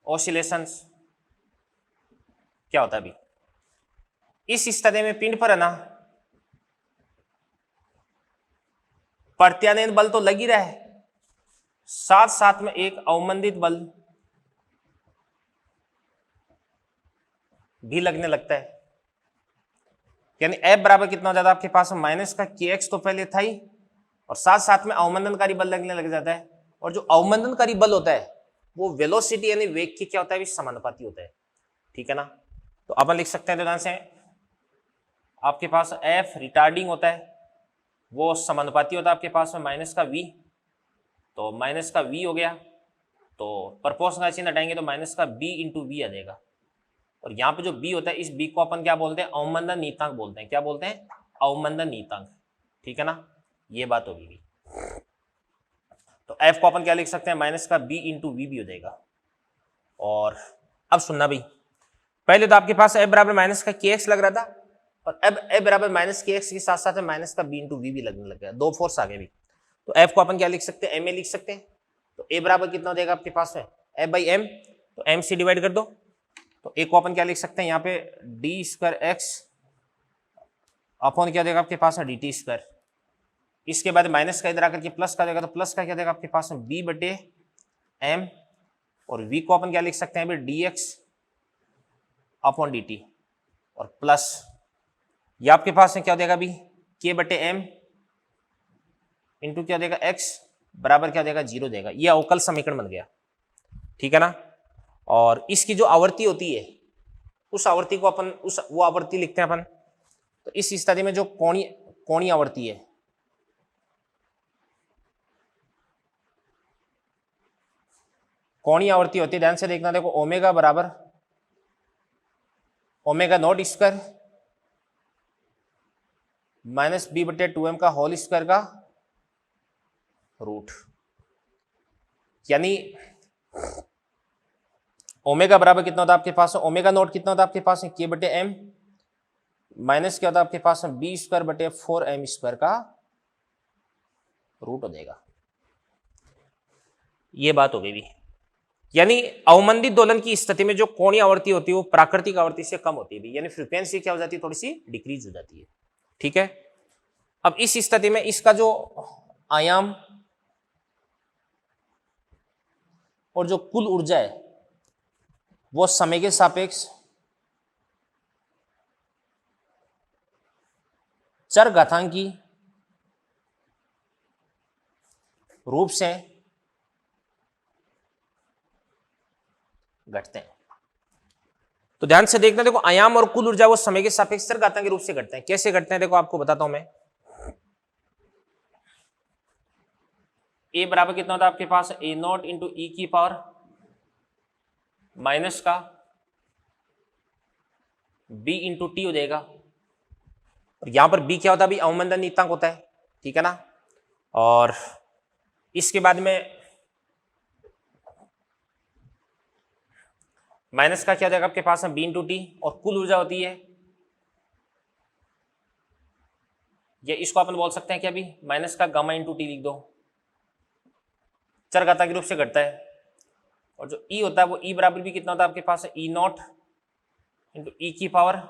ऑसिलेशंस। क्या होता है अभी? इस स्थिति में पिंड पर है ना प्रत्यानयन बल तो लग ही रहा है, साथ साथ में एक अवमंदित बल भी लगने लगता है। यानी F बराबर कितना हो जाता है आपके पास? माइनस का KX तो पहले था ही, और साथ साथ में अवमंदनकारी बल लगने लग जाता है। और जो अवमंदनकारी बल होता है वो वेलोसिटी यानी वेग की क्या होता है? समानुपाती होता है, ठीक है ना। तो अपन लिख सकते हैं ध्यान से, आपके पास F रिटार्डिंग होता है, वो समानुपाती होता है आपके पास में माइनस का V, तो माइनस का V हो गया, तो प्रपोर्शनल चिन्ह हटाएंगे तो माइनस का B इंटू V आ जाएगा। और यहाँ पे जो B होता है, इस B को अपन क्या बोलते हैं? अवमंदन नीतांक बोलते हैं। क्या बोलते हैं? अवमंदन नीतांक, ठीक है ना। ये बात होगी। तो F को अपन क्या लिख सकते हैं? माइनस का B इंटू V भी हो जाएगा। और अब सुनना भाई, पहले तो आपके पास F बराबर माइनस का KX लग रहा था, और अब F बराबर माइनस KX के साथ साथ में माइनस का B इंटू V भी लगने लग गया, दो फोर्स आ गए भी। तो F को अपन क्या लिख सकते हैं? MA लिख सकते हैं। तो A बराबर कितना हो जाएगा आपके पास में? F बाई M, तो M से डिवाइड कर दो। तो A को अपन क्या लिख सकते हैं? यहाँ पे डी स्क्वायर एक्स अपॉन क्या देगा आपके पास? D T square. इसके बाद माइनस का इधर आकर के प्लस का देगा, तो प्लस का क्या देगा आपके पास? B बटे M, और V को अपन क्या लिख सकते हैं? D x upon D T, और प्लस ये आपके पास में क्या देगा अभी? K बटे M इंटू क्या देगा? X बराबर क्या देगा? 0 देगा। ये अवकल समीकरण बन गया, ठीक है ना। और इसकी जो आवृत्ति होती है उस आवृत्ति को अपन वो आवृत्ति लिखते हैं अपन। तो इस स्थिति में जो कोणीय आवृत्ति है, कोणीय आवृत्ति होती है, ध्यान से देखना, देखो ओमेगा बराबर omega naught square minus B बटे 2M का होल स्क्वायर का रूट। यानी ओमेगा बराबर कितना होता है आपके पास? ओमेगा नॉट कितना होता है आपके पास? K बटे M, माइनस क्या होता है आपके पास में बी स्क्वायर बटे 4m स्क्वायर का रूट हो जाएगा। ये बात हो गई भी, यानी अवमंदित दोलन की स्थिति में जो कोणीय आवृत्ति होती है वो प्राकृतिक आवृत्ति से कम होती है भी, यानी फ्रीक्वेंसी क्या हो जाती है, थोड़ी सी डिक्रीज हो जाती है। ठीक है, अब इस स्थिति में इसका जो आयाम और जो कुल ऊर्जा है वो समय के सापेक्ष चर घातांकी रूप से घटते हैं। तो ध्यान से देखना, देखो आयाम और कुल ऊर्जा वो समय के सापेक्ष चर घातांकी रूप से घटते हैं। कैसे घटते हैं देखो आपको बताता हूं मैं। ए बराबर कितना होता है आपके पास, ए नॉट इंटू ई की पावर माइनस का बी इंटू टी हो जाएगा। और यहां पर बी क्या होता है अभी, अवमंदन नीतांक होता है। ठीक है ना, और इसके बाद में माइनस का क्या हो जाएगा आपके पास में बी इंटू टी, और कुल ऊर्जा होती है, ये इसको अपन बोल सकते हैं कि अभी माइनस का गामा इंटू टी लिख दो, चर घातांकी रूप से घटता है। और जो ई होता है वो ई बराबर भी कितना होता है आपके पास, ई नॉट इंटू ई की पावर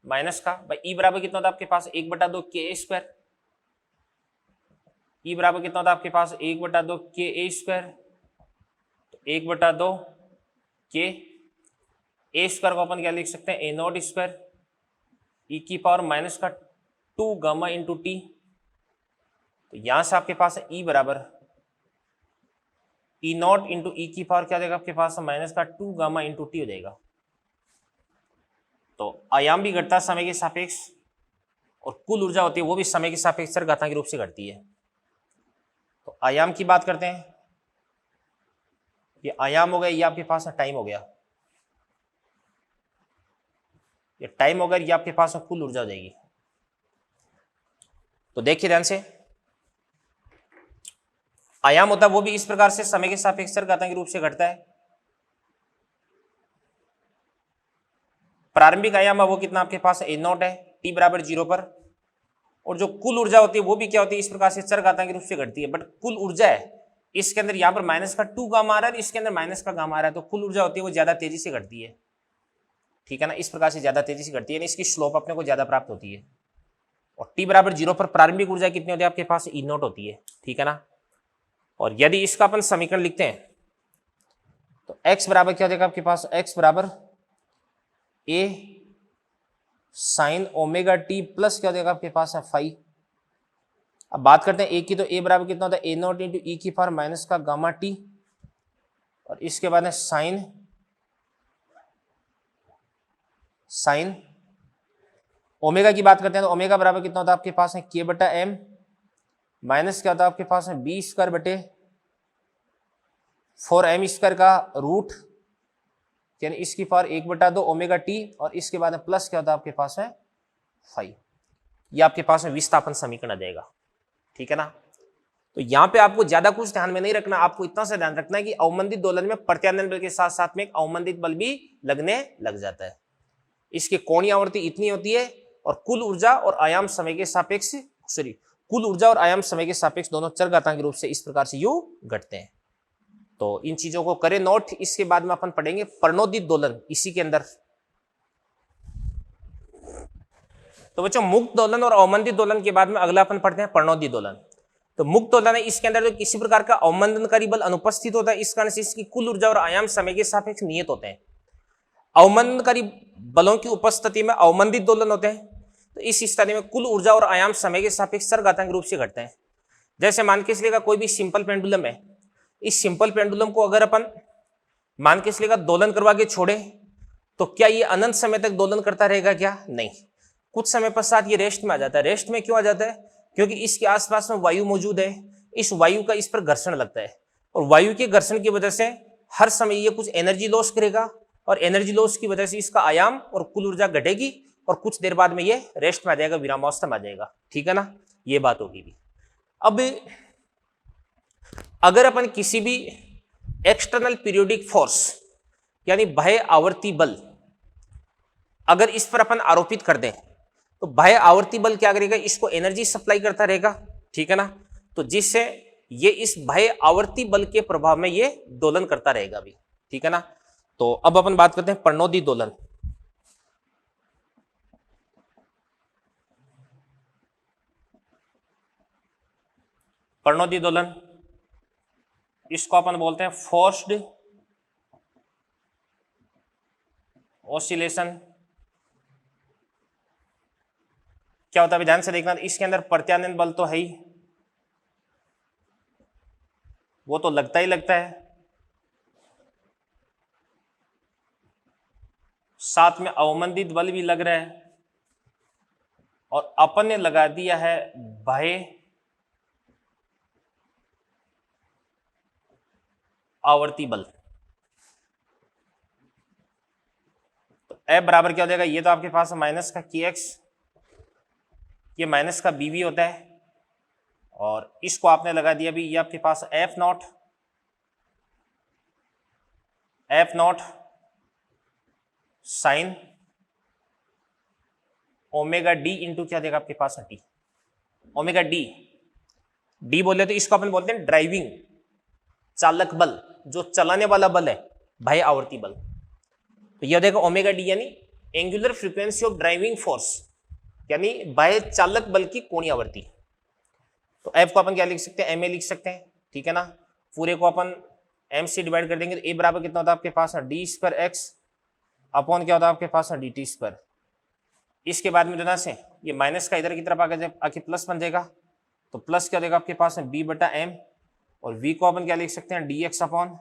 माइनस का भाई ई बराबर कितना होता है आपके पास 1/2 के स्क्वायर। ई बराबर कितना होता है आपके पास 1/2 के स्क्वायर, तो 1/2 के ए स्क्वायर को अपन क्या लिख सकते हैं, ए नॉट स्क्वायर ई की पावर माइनस का 2 गामा इंटू टी। तो यहां से आपके पास ई बराबर ई नॉट इंटू ई की पावर क्या देगा आपके पास माइनस का 2 गामा इंटू टी हो जाएगा। तो आयाम भी घटता है समय के सापेक्ष, और कुल ऊर्जा होती है वो भी समय के सापेक्ष चर घातांकी रूप से घटती है। तो आयाम की बात करते हैं, ये आयाम हो गया, ये आपके पास टाइम हो गया, ये टाइम हो गया, ये आपके पास कुल ऊर्जा हो जाएगी। तो देखिए ध्यान से, आयाम होता है वो भी इस प्रकार से समय के सापेक्ष चर घातांकी रूप से घटता है। प्रारंभिक आयाम है वो कितना आपके पास ए नॉट है टी बराबर 0 पर, और जो कुल ऊर्जा होती है वो भी क्या होती है इस प्रकार से चर घातांकी रूप से घटती है। बट कुल ऊर्जा है इसके अंदर यहाँ पर माइनस का 2 गामा आ रहा है, इसके अंदर माइनस का गामा आ रहा है, तो कुल ऊर्जा होती है वो ज्यादा तेजी से घटती है। ठीक है ना, इस प्रकार से ज्यादा तेजी से घटती है, इसकी स्लोप अपने को ज्यादा प्राप्त होती है। और टी बराबर 0 पर प्रारंभिक ऊर्जा कितनी होती है आपके पास, ई नॉट होती है। ठीक है ना, और यदि इसका अपन समीकरण लिखते हैं तो x बराबर क्या हो जाएगा आपके पास, x बराबर a sine omega T plus क्या हो जाएगा आपके पास है फाई। अब बात करते हैं a की, तो a बराबर कितना होता है ए नॉट इंटू ई की पावर माइनस का गामा टी, और इसके बाद है साइन ओमेगा की बात करते हैं, तो ओमेगा बराबर कितना होता है आपके पास है k/m माइनस क्या होता है आपके पास है बी स्क्वायर बटे 4m स्क्वायर का रूट, यानी इसकी पावर 1/2 ओमेगा टी, और इसके बाद में प्लस क्या होता है आपके पास है फाइव। ये आपके पास में विस्थापन समीकरण आ जाएगा। ठीक है ना, तो यहाँ पे आपको ज्यादा कुछ ध्यान में नहीं रखना, आपको इतना सा ध्यान रखना है कि अवमंदित दोलन में प्रत्यानयन बल के साथ साथ में एक अवमंदित बल भी लगने लग जाता है। इसकी कोणीय आवृत्ति इतनी होती है, और कुल ऊर्जा और आयाम समय के सापेक्ष कुल ऊर्जा और आयाम समय के सापेक्ष दोनों चर घातांकी रूप से इस प्रकार से यूं घटते हैं। तो इन चीजों को करें नोट, इसके बाद में अपन पढ़ेंगे प्रणोदित दोलन इसी के अंदर। तो बच्चों मुक्त दोलन और अवमंदित दोलन के बाद में अगला अपन पढ़ते हैं प्रणोदित दोलन। तो मुक्त दोलन है, इसके अंदर जो किसी प्रकार का अवमंदनकारी बल अनुपस्थित होता है, इस कारण से इसकी कुल ऊर्जा और आयाम समय के सापेक्ष नियत होते हैं। अवमंदनकारी बलों की उपस्थिति में अवमंदित दोलन होते हैं, तो इस स्थिति में कुल ऊर्जा और आयाम समय के सापेक्ष चर घातांकी रूप से घटते हैं। जैसे मान के चलिएगा कोई भी सिंपल पेंडुलम है, इस सिंपल पेंडुलम को अगर अपन मान के चलिएगा दोलन करवा के छोड़े, तो क्या ये अनंत समय तक दोलन करता रहेगा क्या? नहीं, कुछ समय पश्चात ये रेस्ट में आ जाता है। रेस्ट में क्यों आ जाता है? क्योंकि इसके आसपास में वायु मौजूद है, इस वायु का इस पर घर्षण लगता है, और वायु के घर्षण की वजह से हर समय ये कुछ एनर्जी लॉस करेगा, और एनर्जी लॉस की वजह से इसका आयाम और कुल ऊर्जा घटेगी, और कुछ देर बाद में ये रेस्ट में आ जाएगा, विरामावस्था में आ जाएगा। ठीक है ना, ये बात होगी भी। अब अगर अपन किसी भी एक्सटर्नल पीरियोडिक फोर्स यानी बाह्य आवर्ती बल अगर इस पर अपन आरोपित कर दें, तो बाह्य आवर्ती बल क्या करेगा, इसको एनर्जी सप्लाई करता रहेगा, ठीक है ना। तो जिससे ये इस बाह्य आवर्ती बल के प्रभाव में ये दोलन करता रहेगा भी, ठीक है ना। तो अब अपन बात करते हैं पर्णोदी दोलन। पर्णोदी दोलन इसको अपन बोलते हैं फोर्स्ड ऑसिलेशन। क्या होता है ध्यान से देखना, इसके अंदर प्रत्यानयन बल तो है ही, वो तो लगता ही लगता है, साथ में अवमंदित बल भी लग रहा है, और अपन ने लगा दिया है बाह्य आवर्ती बल। तो F बराबर क्या हो जाएगा, ये तो आपके पास माइनस का kx, ये माइनस का bv होता है, और इसको आपने लगा दिया भी, ये आपके पास F not sine omega D into क्या देगा आपके पास टी, ओमेगा डी बोले तो इसको अपन बोलते हैं ड्राइविंग चालक बल, जो चलाने वाला बल है, बाह्य आवर्ती बल। तो यह देखो ओमेगा डी यानी angular frequency of driving force, यानी बाह्य चालक बल की कोणीय आवर्ती। तो एफ को अपन क्या लिख सकते हैं, एम ए लिख सकते हैं, ठीक है ना। पूरे को अपन एम से डिवाइड कर देंगे तो ए बराबर कितना होता है आपके पास डी स्क्वायर एक्स अपॉन क्या होता है आपके पास डी टी स्क्वायर। इसके बाद में जो से ये माइनस का इधर की तरफ आके प्लस बन जाएगा, तो प्लस क्या देगा आपके पास बी बटा एम, और v को अपन क्या लिख सकते हैं D x upon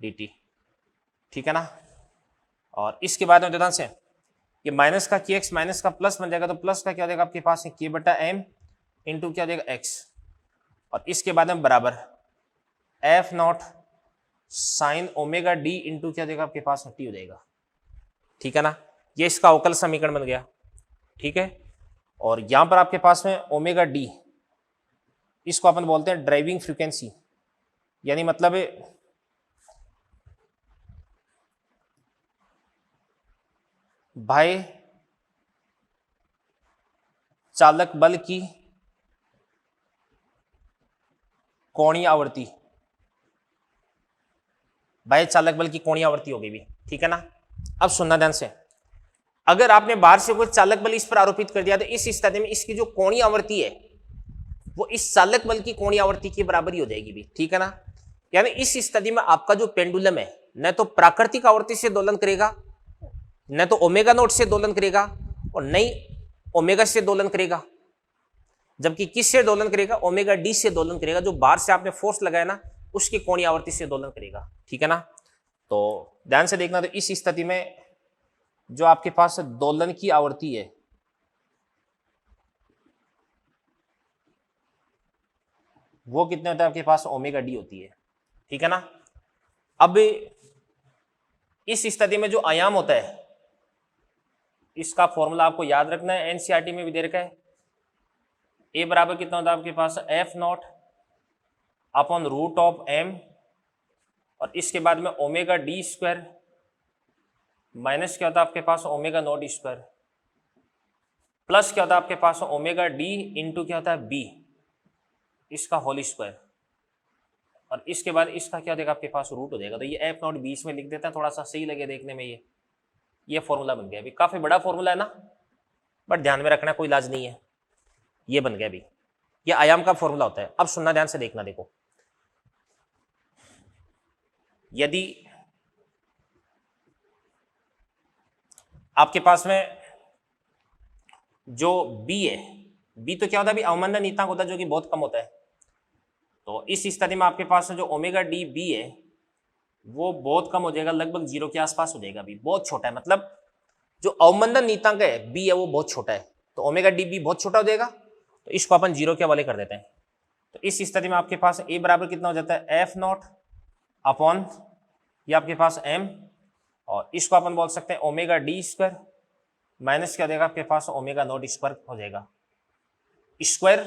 D T, ठीक है ना। और इसके बाद में ध्यान से ये माइनस का के एक्स माइनस का प्लस बन जाएगा, तो प्लस का क्या देगा आपके पास है के बटा एम इंटू क्या देगा एक्स, और इसके बाद में बराबर F not sine omega D into क्या देगा आपके पास टी हो जाएगा, ठीक है ना। ये इसका अवकल समीकरण बन गया, ठीक है। और यहां पर आपके पास में ओमेगा डी, इसको अपन बोलते हैं ड्राइविंग फ्रीक्वेंसी, यानी मतलब बाह्य चालक बल की कोणीय आवर्ती, बाह्य चालक बल की कोणीय आवर्ती हो गई भी, ठीक है ना। अब सुनना ध्यान से, अगर आपने बाहर से कोई चालक बल इस पर आरोपित कर दिया तो इस स्थिति में इसकी जो कोणीय आवर्ती है वो इस चालक बल की कोणीय आवर्ती के बराबर ही हो जाएगी भी, ठीक है ना। यानी इस स्थिति में आपका जो पेंडुलम है न तो प्राकृतिक आवर्ती से दोलन करेगा, न तो ओमेगा नोट से दोलन करेगा, और न ही ओमेगा से दोलन करेगा, जबकि किससे दोलन करेगा, ओमेगा डी से दोलन करेगा, जो बाहर से आपने फोर्स लगाया ना उसकी कोणीय आवर्ती से दोलन करेगा, ठीक है ना। तो ध्यान से देखना, तो इस स्थिति में जो आपके पास दोलन की आवर्ती है वो कितने होता है आपके पास, ओमेगा डी होती है, ठीक है ना। अब इस स्थिति में जो आयाम होता है इसका फॉर्मूला आपको याद रखना है, एनसीईआरटी में भी दे रखा है। ए बराबर कितना होता है आपके पास F not upon root of M, और इसके बाद में ओमेगा डी स्क्वायर माइनस क्या होता है आपके पास ओमेगा नॉट स्क्वायर, प्लस क्या होता है आपके पास ओमेगा डी इंटू क्या होता है बी, इसका होल स्क्वायर, और इसके बाद इसका क्या देगा आपके पास रूट हो जाएगा। तो ये एफ नॉट बीच में लिख देता है, थोड़ा सा सही लगे देखने में, ये फॉर्मूला बन गया अभी, काफी बड़ा फॉर्मूला है ना, बट ध्यान में रखना कोई इलाज नहीं है, ये बन गया अभी, ये आयाम का फॉर्मूला होता है। अब सुनना ध्यान से देखना, देखो यदि आपके पास में जो बी है, बी तो क्या होता है अभी अवमंदन नीतांक होता है जो कि बहुत कम होता है, तो इस स्थिति में आपके पास जो ओमेगा डी बी है वो बहुत कम हो जाएगा, लगभग जीरो के आसपास हो जाएगा, अभी बहुत छोटा है, मतलब जो अवमंदन नीतांक है बी है वो बहुत छोटा है, तो ओमेगा डी बी बहुत छोटा हो जाएगा, तो इसको अपन जीरो के हवाले कर देते हैं। तो इस स्थिति में आपके पास ए बराबर कितना हो जाता है एफ नॉट अपॉन ये आपके पास एम, और इसको अपन बोल सकते हैं ओमेगा डी स्क्वायर माइनस क्या देगा आपके पास ओमेगा नॉट स्क्वायर हो जाएगा, स्क्वायर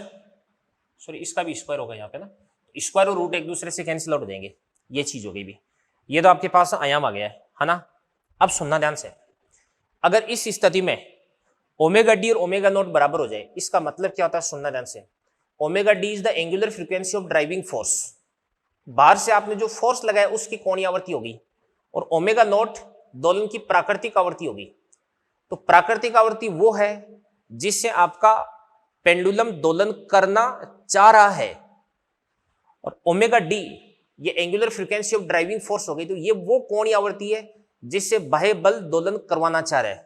सॉरी इसका भी स्क्वायर होगा यहाँ पे ना, स्क्वायर और रूट एक दूसरे से कैंसिल आउट हो जाएंगे, ये चीज हो गई भी, ये तो आपके पास आयाम आ गया है ना। अब सुनना ध्यान से, अगर इस स्थिति में ओमेगा डी और ओमेगा नॉट बराबर हो जाए, इसका मतलब क्या होता है, सुनना ध्यान से। Omega D is the angular frequency of driving force, बाहर से आपने जो फोर्स लगाया उसकी कोणीय आवृत्ति होगी, और ओमेगा नॉट दोलन की प्राकृतिक आवृत्ति होगी। तो प्राकृतिक आवृत्ति वो है जिससे आपका पेंडुलम दोलन करना चाह रहा है, और ओमेगा डी ये angular frequency of driving force हो गई, तो ये वो कोणीय आवृत्ति है जिससे बाह्य बल दोलन करवाना चाह रहा है।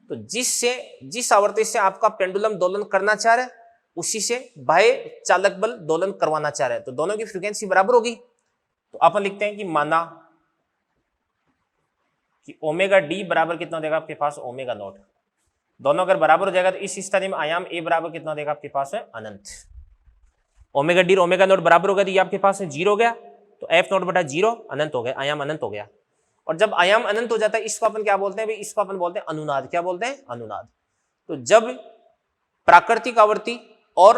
तो जिस आवृत्ति से आपका पेंडुलम दोलन करना चाह रहा है उसी से बाह्य चालक बल दोलन करवाना चाह रहा है, तो दोनों की फ्रीक्वेंसी बराबर होगी। तो अपन लिखते हैं कि माना कि ओमेगा डी बराबर कितना देगा आपके पास, ओमेगा नॉट। दोनों अगर बराबर हो जाएगा तो इस स्थिति में आयाम ए बराबर कितना देगा आपके पास है, अनंत। ओमेगा डी और ओमेगा नॉट बराबर होगा तो ये आपके पास है 0 हो गया, तो एफ नॉट बटा 0 अनंत हो गया, आयाम अनंत हो गया। और जब आयाम अनंत हो जाता है इसको अपन क्या बोलते हैं भाई, इसको अपन बोलते हैं अनुनाद। क्या बोलते हैं, अनुनाद। तो जब प्राकृतिक आवृत्ति और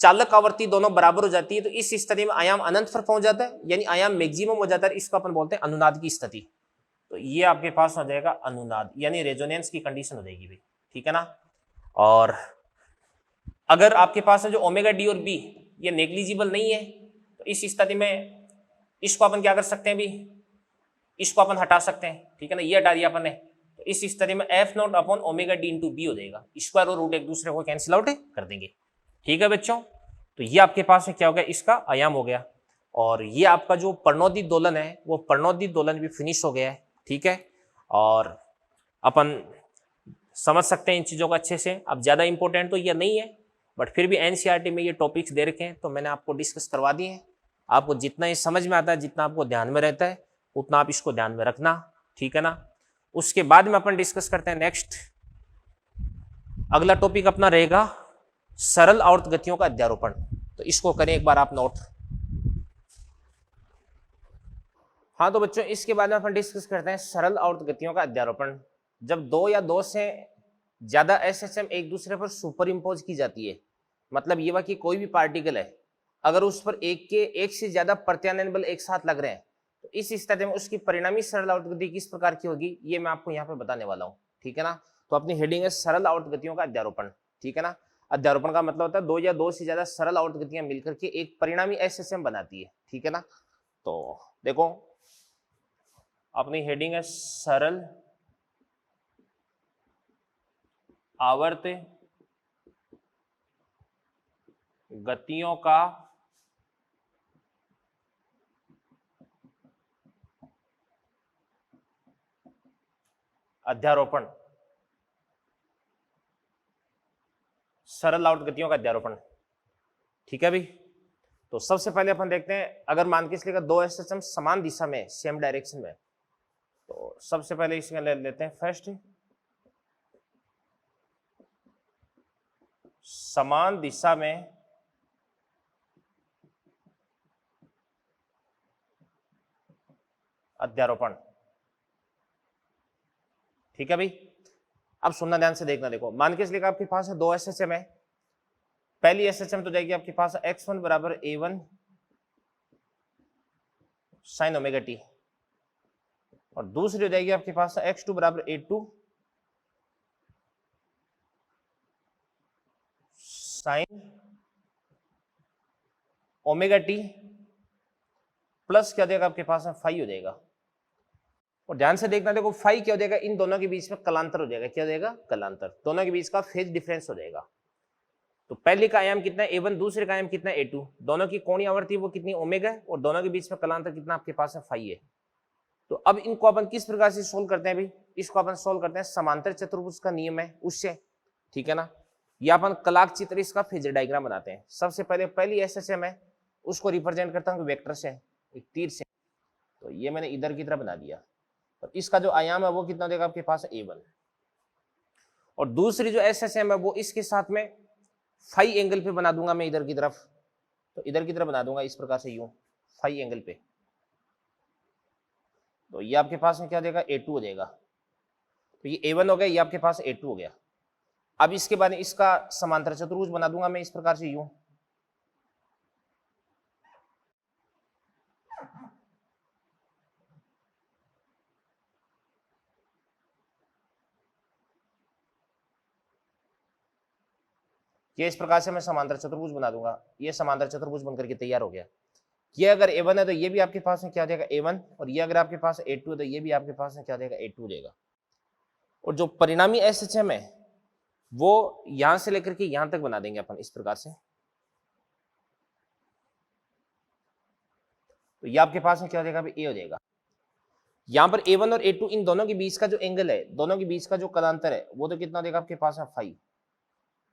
चालक आवृत्ति दोनों बराबर हो जाती है तो इस स्थिति में आयाम अनंत पर पहुंच जाता है, यानी आयाम मैक्सिमम हो जाता है, इसको अपन बोलते हैं अनुनाद की स्थिति। तो ये आपके पास हो जाएगा अनुनाद, यानी रेजोनेंस की कंडीशन हो जाएगी भाई, ठीक है ना। और अगर आपके पास है जो ओमेगा डी और बी ये नेग्लिजिबल नहीं है तो इस स्थिति में इसको अपन क्या कर सकते हैं भाई, इसको अपन हटा सकते हैं, ठीक है ना, ये हटा दिया अपन ने। तो इस स्थिति में F not upon omega D into B हो जाएगा, स्क्वायर और रूट एक दूसरे को कैंसिल आउट कर देंगे, ठीक है बच्चों। तो ये आपके पास में क्या हो गया, इसका आयाम हो गया। और ये आपका जो प्रणोदित दोलन है वो प्रणोदित दोलन भी फिनिश हो गया है, ठीक है। और अपन समझ सकते हैं इन चीज़ों को अच्छे से। अब ज़्यादा इंपॉर्टेंट तो ये नहीं है, बट फिर भी एनसीईआरटी में ये टॉपिक्स दे रखे हैं तो मैंने आपको डिस्कस करवा दिए हैं। आपको जितना ये समझ में आता है, जितना आपको ध्यान में रहता है, उतना आप इसको ध्यान में रखना, ठीक है ना। उसके बाद में अपन डिस्कस करते हैं नेक्स्ट। अगला टॉपिक अपना रहेगा सरल आवर्त गतियों का अध्यारोपण। तो इसको करें एक बार आप नोट। हाँ तो बच्चों इसके बाद में अपन डिस्कस करते हैं सरल आवर्त गतियों का अध्यारोपण। जब दो या दो से ज्यादा एसएचएम एक दूसरे पर सुपर इम्पोज की जाती है, मतलब ये कि कोई भी पार्टिकल है अगर उस पर एक से ज्यादा प्रत्यानयन बल एक साथ लग रहे हैं तो इस स्थिति में उसकी परिणामी सरल आवर्त गति किस प्रकार की होगी, ये मैं आपको यहाँ पे बताने वाला हूँ, ठीक है ना। तो अपनी हेडिंग है सरल आवर्त गतियों का अध्यारोपण, ठीक है ना। अध्यारोपण का मतलब होता है दो या दो से ज्यादा सरल आवर्त गतियां मिलकर के एक परिणामी एसएचएम बनाती है, ठीक है ना। तो देखो अपनी हेडिंग है सरल आवर्त गतियों का अध्यारोपण, सरल आवर्त गतियों का अध्यारोपण, ठीक है भाई। तो सबसे पहले अपन देखते हैं, अगर मान के इसलिए दो एसएचएम समान दिशा में सेम डायरेक्शन में, तो सबसे पहले इसमें ले लेते हैं फर्स्ट समान दिशा में अध्यारोपण, ठीक है भाई। अब सुनना ध्यान से देखना, देखो मान के इसलिए आपके पास है दो एसएचएम है। पहली एसएचएम तो जाएगी आपके पास x1 बराबर a1 साइन ओमेगा टी, और दूसरी हो जाएगी आपके पास x2 बराबर a2 sine omega T plus क्या देगा आपके पास फाई हो जाएगा। और ध्यान से देखना, देखो फाई क्या हो जाएगा, इन दोनों के बीच में कलांतर हो जाएगा। क्या हो जाएगा, कलांतर, दोनों के बीच का फेज डिफरेंस हो जाएगा। तो पहले का आयाम कितना है a1, दूसरे का आयाम कितना है a2, दोनों की कोणीय आवृत्ति वो कितनी ओमेगा है, और दोनों के बीच में कलांतर कितना आपके पास है फाई है। तो अब इनको अपन किस प्रकार से सोल्व करते हैं भाई, इसको अपन सोल्व करते हैं समांतर चतुर्भुज का नियम है उससे, ठीक है ना। या अपन कलाक चित्र इसका फेजर डायग्राम बनाते हैं। सबसे पहले पहली एसएचएम है उसको रिप्रेजेंट करता हूँ वेक्टर से, एक तीर से। तो ये मैंने इधर की तरफ बना दिया, और इसका जो आयाम है वो कितना देगा आपके पास a1। और दूसरी जो एसएचएम है वो इसके साथ में फाई एंगल पे बना दूंगा मैं इधर की तरफ। तो इधर की तरफ बना दूंगा इस प्रकार से, यूं फाई एंगल पे। तो ये आपके पास में क्या देगा, a2 हो जाएगा। तो ये a1 हो गया, ये आपके पास a2 हो गया। अब इसके बाद इसका समांतर चतुर्भुज बना दूंगा मैं इस प्रकार से, यूं। ये इस प्रकार से मैं समांतर चतुर्भुज बना दूंगा, ये समांतर चतुर्भुज बनकर के तैयार हो गया। ये अगर A1 है तो ये भी आपके पास में क्या देगा A1, और ये अगर आपके पास A2 है तो ये भी आपके पास में क्या देगा A2 देगा। और जो परिणामी SHM है वो यहां से लेकर के यहां तक बना देंगे अपन इस प्रकार से। तो ये आपके पास में क्या हो जाएगा A हो जाएगा। यहां पर A1 और A2 इन दोनों के बीच का जो एंगल है, दोनों के बीच का जो कलांतर है वो तो कितना देगा आपके पास में 5।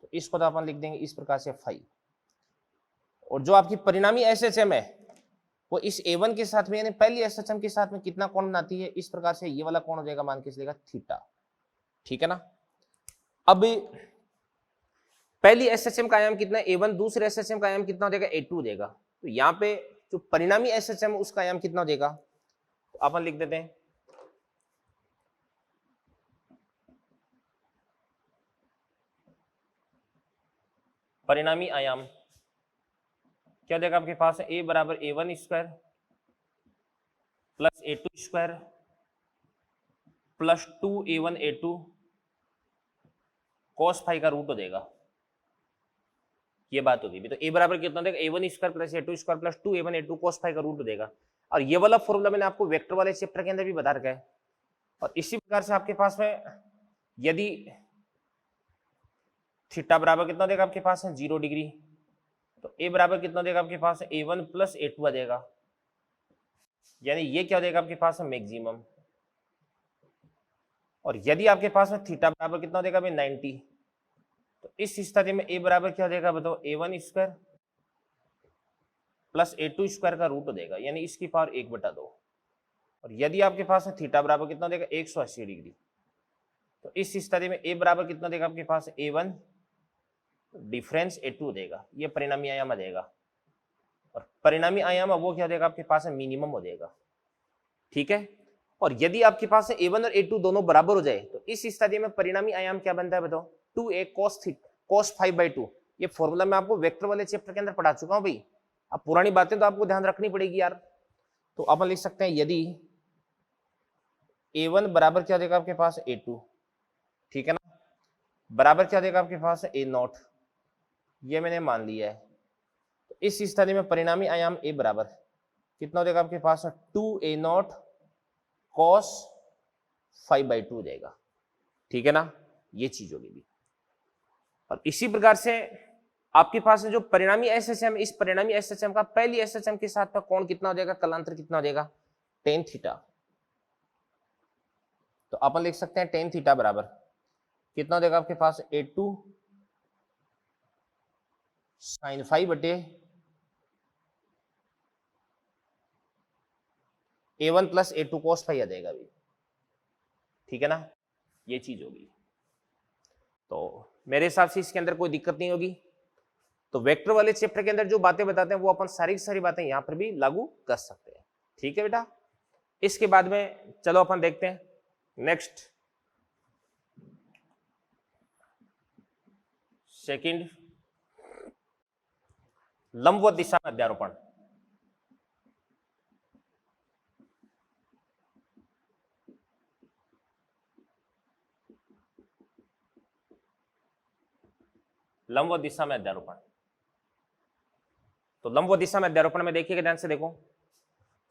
तो इसको तो अपन लिख देंगे इस प्रकार से 5। और जो आपकी परिणामी SHM है वो इस A1 के साथ में यानी पहली SHM के साथ में कितना कोण बनाती है, इस प्रकार से ये वाला कोण हो जाएगा, मान के चलेगा थीटा। ठीक है ना। अब पहली SHM का आयाम कितना है A1, दूसरे SHM का आयाम कितना हो जाएगा A2 देगा। तो यहाँ पे जो परिणामी SHM है उसका आयाम कितना हो जाएगा, तो अपन लिख देते हैं परिणामी आयाम क्या देगा आपके पास है A बराबर A1 square plus A2 square plus 2A1 A2 cos phi का रूट हो देगा। ये बात होगी भी। तो A बराबर कितना देगा A1 square plus A2 square plus 2A1 A2 cos phi का रूट हो देगा। और ये वाला फॉर्मूला मैंने आपको वेक्टर वाले चैप्टर के अंदर भी बता रखा है। और इसी प्रकार से आपके पास में यदि थीटा बराबर कितना देगा आपके पास है 0 डिग्री, तो A बराबर कितना देगा आपके पास है A1 प्लस A2 आ जाएगा, यानी ये क्या देगा आपके पास है मैक्सिमम। और यदि आपके पास में थीटा बराबर कितना देगा भाई 90, तो इस स्थिति में A बराबर क्या देगा बताओ A1 square plus A2 square का रूट देगा, यानी इसकी पावर 1/2। और यदि आपके पास में थीटा बराबर कितना देगा 180 डिग्री, तो इस स्थिति में A बराबर कितना देगा आपके पास A1 डिफरेंस A2 देगा, ये परिणामी आयाम आ जाएगा। और परिणामी आयाम वो क्या देगा आपके पास है मिनिमम हो जाएगा। ठीक है। और यदि आपके पास है A1 और A2 दोनों बराबर हो जाए तो इस स्थिति में परिणामी आयाम क्या बनता है बताओ 2A cos 5/2। ये फॉर्मूला मैं आपको वेक्टर वाले चैप्टर के अंदर पढ़ा चुका हूं भाई। अब पुरानी बातें तो आपको ध्यान रखनी पड़ेगी यार। तो अपन लिख सकते हैं यदि A1 बराबर क्या देगा आपके पास A2, ठीक है ना, बराबर क्या देगा आपके पास A0, ये मैंने मान लिया है। तो इस स्थिति में परिणामी आयाम A बराबर कितना देगा आपके पास 2A0 cos 5/2 देगा। ठीक है ना, ये चीज होगी भी। और इसी प्रकार से आपके पास जो परिणामी SHM, इस परिणामी SHM का पहली SHM के साथ का कोण कितना हो जाएगा, कलांतर कितना हो जाएगा tan थीटा। तो अपन लिख सकते हैं tan थीटा बराबर कितना देगा आपके पास A2 sin 5 बटे A1 प्लस A2 cos 5 आ जाएगा भी। ठीक है ना, ये चीज होगी। तो मेरे हिसाब से इसके अंदर कोई दिक्कत नहीं होगी। तो वेक्टर वाले चैप्टर के अंदर जो बातें बताते हैं वो अपन सारी सारी बातें यहां पर भी लागू कर सकते हैं। ठीक है बेटा। इसके बाद में चलो अपन देखते हैं नेक्स्ट सेकंड लंबवत दिशा में अध्यारोपण। लंबवत दिशा में अध्यारोपण। तो लंबवत दिशा में अध्यारोपण में देखिएगा ध्यान से देखो।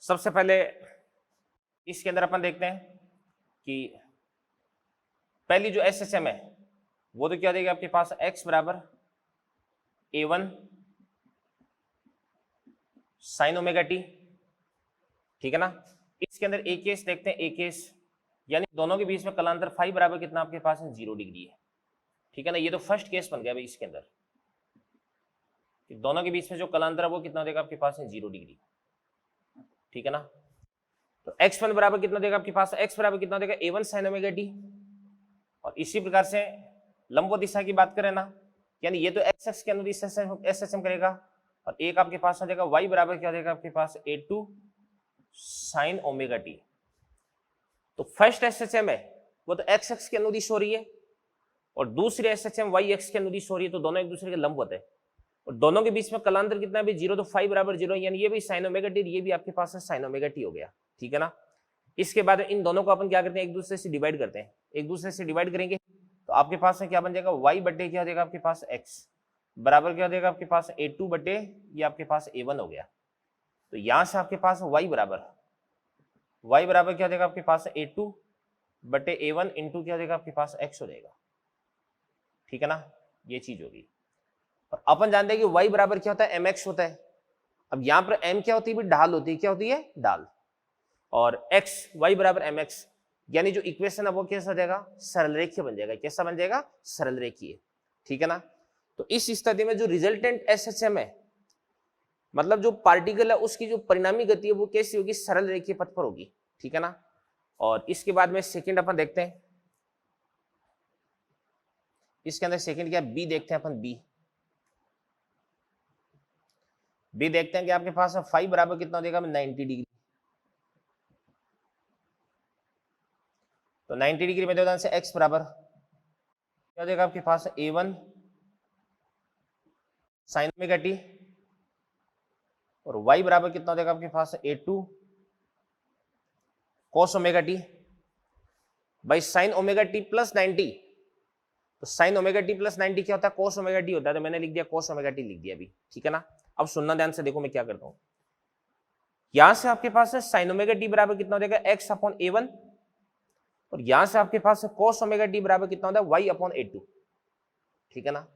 सबसे पहले इसके अंदर अपन देखते हैं कि पहली जो SHM है वो तो क्या देगा आपके पास x बराबर A1 sin ओमेगा t। ठीक है ना। इसके अंदर एक केस देखते हैं, एक केस यानी दोनों के बीच में कलांतर फाई बराबर कितना आपके पास है 0 डिग्री है। ठीक है ना, ये तो फर्स्ट केस बन गया भाई इसके अंदर कि दोनों के बीच में जो कलांतर है वो कितना देगा आपके पास है 0 डिग्री। ठीक है ना। तो x1 बराबर कितना देगा आपके पास, x बराबर कितना देगा A1 sin ओमेगा t। और इसी प्रकार से लंबवत दिशा की बात करें ना, यानी ये तो x अक्ष के अनुदिश SHM करेगा, और एक आपके पास आ जाएगा y बराबर क्या देगा आपके पास A2 sin ओमेगा t। तो फर्स्ट SHM है वो तो x अक्ष के अनुदिश हो रही है और दूसरी SHM y अक्ष के अनुदिश हो रही है, तो दोनों एक दूसरे के लंबवत है। और दोनों के बीच में कलांतर कितना है 0, तो फाई बराबर 0, यानी ये भी sin ओमेगा t, ये भी आपके पास है sin ओमेगा t हो गया। ठीक है ना। इसके बाद इन दोनों को अपन क्या करते हैं, एक दूसरे से डिवाइड करते हैं। एक दूसरे से डिवाइड करेंगे तो आपके पास में क्या बन जाएगा y बटे क्या देगा आपके पास x। बराबर क्या हो जाएगा आपके पास A2 बटे ये आपके पास A1 हो गया। तो यहां से आपके पास y बराबर क्या हो जाएगा आपके पास A2 बटे A1 इंटू क्या हो जाएगा आपके पास x हो जाएगा, ठीक है ना, ये चीज होगी। और अपन जानते हैं कि y बराबर क्या होता है mx होता है। अब यहां पर m क्या होती है, ढाल होती है, क्या होती है, ढाल, और x y बराबर mx, यानी जो इक्वेशन है वो कैसा हो जाएगा, सरल रेखीय बन जाएगा। कैसा बन जाएगा, सरल रेखीय, ठीक है ना। तो इस स्थिति में जो रिजल्टेंट SHM है, मतलब जो पार्टिकल है उसकी जो परिणामी गति है वो कैसी होगी, सरल रेखीय पथ पर होगी, ठीक है ना। और इसके बाद में सेकंड अपन देखते हैं, इसके अंदर सेकंड क्या, बी देखते हैं अपन। बी देखते हैं कि आपके पास फाइव बराबर कितना हो जाएगा, 90 डिग्री। तो 90 डिग्री में व्यवधान से x बराबर क्या हो जाएगा आपके पास A1 साइन ओमेगा टी, और y बराबर कितना हो जाएगा आपके पास A2 cos omega T by sine omega T plus 90। तो साइन ओमेगा टी प्लस 90 क्या होता है, cos ओमेगा टी होता है, तो मैंने लिख दिया cos ओमेगा टी लिख दिया अभी, ठीक है ना। अब सुनना ध्यान से, देखो मैं क्या करता हूं, यहां से आपके पास है साइन ओमेगा टी बराबर कितना हो जाएगा x अपॉन A1, और यहां से आपके पास है cos ओमेगा टी बराबर कितना होता है y अपॉन A2, ठीक है ना।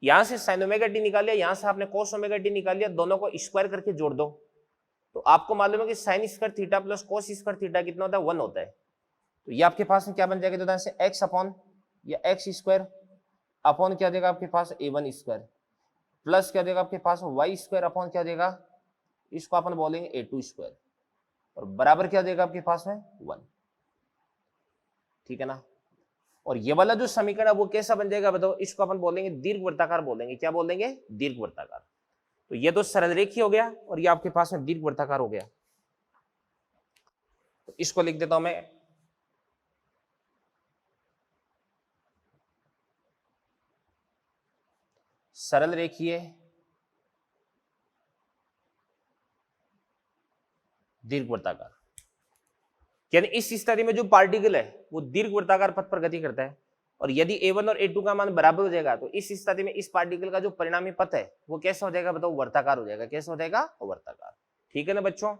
यहां से साइन ओमेगा टी निकाल लिया, यहां से आपने cos ओमेगा टी निकाल लिया, दोनों को स्क्वायर करके जोड़ दो, तो आपको मालूम है कि sine square theta plus cos square theta कितना होता है, 1 होता है। तो ये आपके पास में क्या बन जाएगा, तो से x अपॉन या x स्क्वायर अपॉन क्या देगा आपके पास A1 स्क्वायर, प्लस क्या देगा आपके पास y स्क्वायर अपॉन क्या देगा, इसको अपन बोलेंगे A2 स्क्वायर, और बराबर क्या देगा आपके पास में 1, ठीक है ना। और ये वाला जो समीकरण है वो कैसा बन जाएगा बताओ, इसको अपन बोलेंगे दीर्घवृत्ताकार बोलेंगे, क्या बोलेंगे, दीर्घवृत्ताकार। तो ये तो सरल रेखीय हो गया, और ये आपके पास में दीर्घवृत्ताकार हो गया। तो इसको लिख देता हूं मैं, सरल रेखीय दीर्घवृत्ताकार, यानी इस स्थिति में जो पार्टिकल है वो दीर्घवृत्ताकार पथ पर गति करता है, और यदि A1 और A2 का मान बराबर हो जाएगा तो इस स्थिति में इस पार्टिकल का जो परिणामी पथ है वो कैसा हो जाएगा बताओ, वर्ताकार हो जाएगा। कैसा हो जाएगा, वर्ताकार, ठीक है ना बच्चों।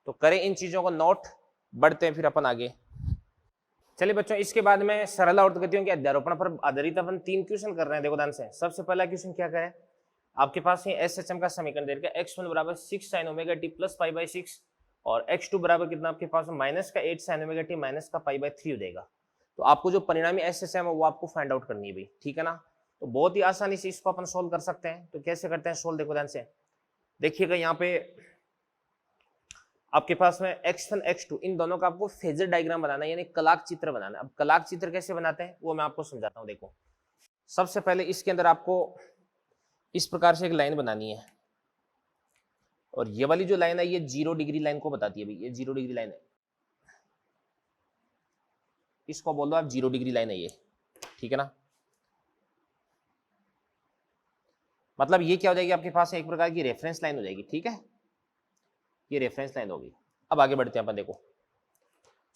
तो करें इन चीजों को नोट, बढ़ते हैं फिर अपन आगे। चलिए बच्चों, इसके बाद में सरल गतियों के अध्यारोपण पर आधारित अपन 3 क्वेश्चन कर रहे हैं। देखो ध्यान से, सबसे पहला क्वेश्चन क्या करें, आपके पास SHM का समीकरण दे रखा है, x1 बराबर 6 sin omega T plus pi by 6, और x2 बराबर कितना आपके पास माइनस का 8 sin ओमेगा टी माइनस का पाई बाई 3 हो जाएगा। तो आपको जो परिणामी SHM है वो आपको फाइंड आउट करनी है भाई, ठीक है ना। तो बहुत ही आसानी से इसको अपन सोल्व कर सकते हैं। तो कैसे करते हैं सोल्व, देखो ध्यान से, देखिएगा यहाँ पे आपके पास में x1 x2 इन दोनों का आपको फेजर डायग्राम बनाना है, यानी कलाक चित्र बनाना है। अब कलाक चित्र कैसे बनाते हैं वो मैं आपको समझाता हूँ। देखो सबसे पहले इसके अंदर आपको इस प्रकार से एक लाइन बनानी है, और ये वाली जो लाइन है ये 0 डिग्री लाइन को बताती है भाई, ये 0 डिग्री लाइन है, इसको बोल दो आप 0 डिग्री लाइन है ये, ठीक है ना। मतलब ये क्या हो जाएगी आपके पास एक प्रकार की रेफरेंस लाइन हो जाएगी, ठीक है, ये रेफरेंस लाइन होगी। अब आगे बढ़ते हैं अपन, देखो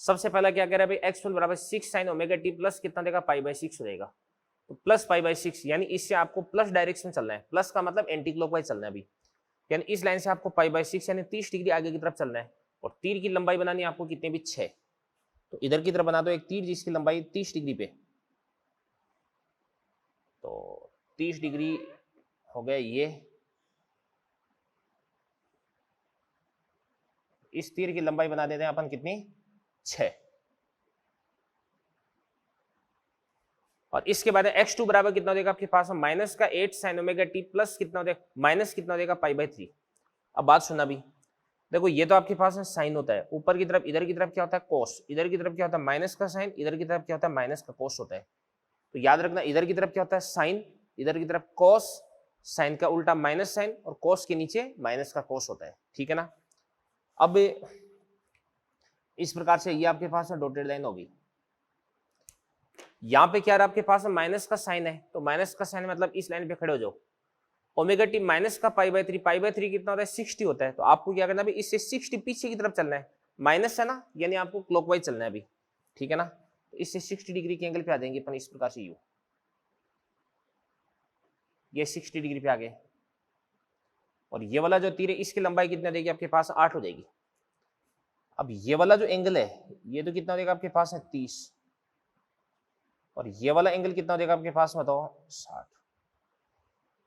सबसे पहला क्या कह रहा है भाई, x1 बराबर 6 sin ओमेगा टी प्लस कितना देगा, पाई बाई 6 हो जाएगा। तो प्लस पाई बाई 6, यानी इससे आपको प्लस डायरेक्शन चलना है, प्लस का मतलब एंटी क्लॉकवाइज चलना है अभी, यानी इस लाइन से आपको पाई बाई 6 यानी 30 डिग्री आगे की तरफ चलना है, और तीर की लंबाई बनानी है आपको कितने भी 6। तो इधर की तरफ बना दो एक तीर जिसकी लंबाई 30 डिग्री पे, तो 30 डिग्री हो गया ये, इस तीर की लंबाई बना देते हैं अपन कितनी, 6। और इसके बाद x2 बराबर कितना हो जाएगा आपके पास माइनस का 8 sin ओमेगा टी प्लस कितना हो जाएगा, माइनस कितना हो जाएगा, पाई बाई 3। अब बात सुना भी, देखो ये तो आपके पास साइन होता है, ऊपर की तरफ इधर की तरफ क्या होता है कोस, इधर की तरफ क्या होता है माइनस का साइन, इधर की तरफ क्या होता है माइनस का कोस होता है। तो याद रखना, इधर की तरफ क्या होता है साइन, इधर की तरफ कोस, साइन का उल्टा माइनस साइन, और कोस के नीचे माइनस का कोस होता है, ठीक है ना। अब इस प्रकार से ये आपके पास डॉटेड लाइन होगी, यहाँ पे क्या रहा आपके पास माइनस का साइन है, तो माइनस का साइन मतलब इस लाइन पे खड़े हो जाओ, ओमेगा टी माइनस का पाई बाई 3, पाई बाई 3 कितना होता है 60 होता है। तो आपको क्या करना है, इससे 60 पीछे की तरफ चलना है, माइनस है ना, यानी आपको क्लॉकवाइज चलना है अभी, ठीक है ना। तो इससे 60 डिग्री के एंगल पे आ जाएंगे अपन इस प्रकार से यू, ये 60 डिग्री पे आ गए, और ये वाला जो तीर है इसकी लंबाई कितना देगी आपके पास 8 हो जाएगी। अब ये वाला जो एंगल है ये तो कितना देगा आपके पास है 30, और ये वाला एंगल कितना देगा आपके पास बताओ 60।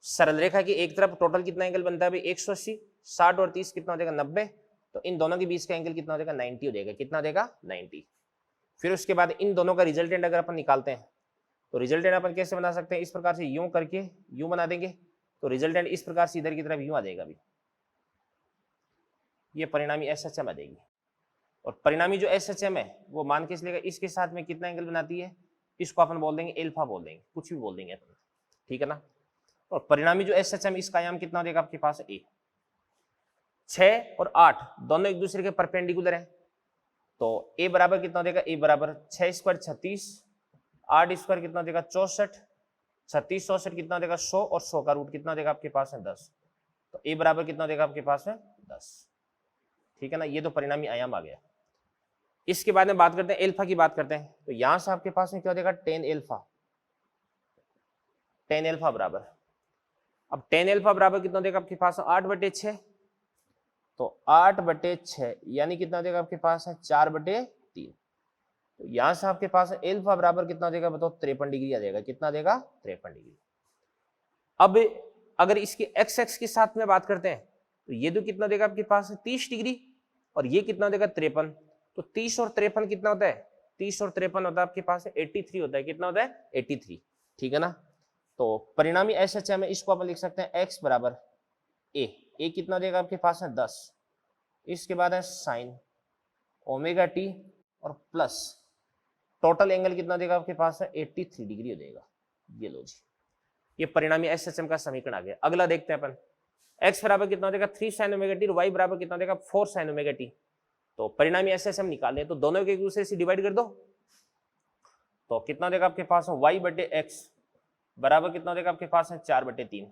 सरल रेखा की एक तरफ टोटल कितना एंगल बनता है भाई 180, 60 और 30 कितना हो जाएगा 90, तो इन दोनों के बीच का एंगल कितना हो जाएगा 90 हो जाएगा। कितना देगा 90। फिर उसके बाद इन दोनों का रिजल्टेंट अगर अपन निकालते हैं तो रिजल्टेंट अपन कैसे बना सकते हैं, इस प्रकार से यूं करके यूं बना देंगे, तो रिजल्टेंट इस प्रकार से इधर की तरफ यूं आ जाएगा भी, ये परिणामी SHM आ जाएगी। और परिणामी जो SHM है वो मान के चलेगा इसके साथ में कितना एंगल बनाती है, इसको अपन बोल देंगे अल्फा बोल देंगे, कुछ भी बोल देंगे अपन, ठीक है ना। और परिणामी जो SHM इसका आयाम कितना देगा आपके पास A। 6 और 8 दोनों एक दूसरे के परपेंडिकुलर हैं, तो A बराबर कितना देगा, A बराबर 6 स्क्वायर 36, 8 स्क्वायर कितना देगा 64, 36 64 कितना देगा 100, और 100 का रूट कितना देगा आपके पास है 10, तो A बराबर कितना देगा आपके पास है 10, ठीक है ना। ये तो परिणामी आयाम आ गया। इसके बाद में बात करते हैं अल्फा की बात करते हैं, तो यहां से आपके पास में क्या देगा 10 अल्फा, 10 अल्फा बराबर, अब 10 अल्फा बराबर कितना देगा आपके पास 8/6, तो 8/6 यानी कितना देगा आपके पास है 4/3, तो यहां से आपके पास अल्फा बराबर कितना देगा बताओ 53 डिग्री आ जाएगा। कितना देगा 53 डिग्री। अब अगर इसकी एक्स एक्स के साथ में बात करते हैं तो ये तो कितना देगा आपके पास 30 डिग्री, और ये कितना देगा 53, तो 30 और 53 कितना होता है, 30 और 53 होता है आपके पास 83 होता है। कितना होता है 83, ठीक है ना। तो परिणामी SHM है, इसको अपन लिख सकते हैं x बराबर a कितना देगा आपके पास है 10, इसके बाद है साइन ओमेगा टी और प्लस टोटल एंगल कितना देगा आपके पास है 83 डिग्री हो जाएगा। ये लो जी, ये परिणामी SHM का समीकरण आ गया। अगला देखते हैं अपन, x बराबर कितना देगा 3 sin ओमेगा टी और y बराबर कितना देगा 4 sin ओमेगा टी। तो परिणामी SHM निकाले तो दोनों के एक दूसरे से डिवाइड कर दो, तो कितना देगा आपके पास y/x बराबर कितना देगा आपके पास है 4/3,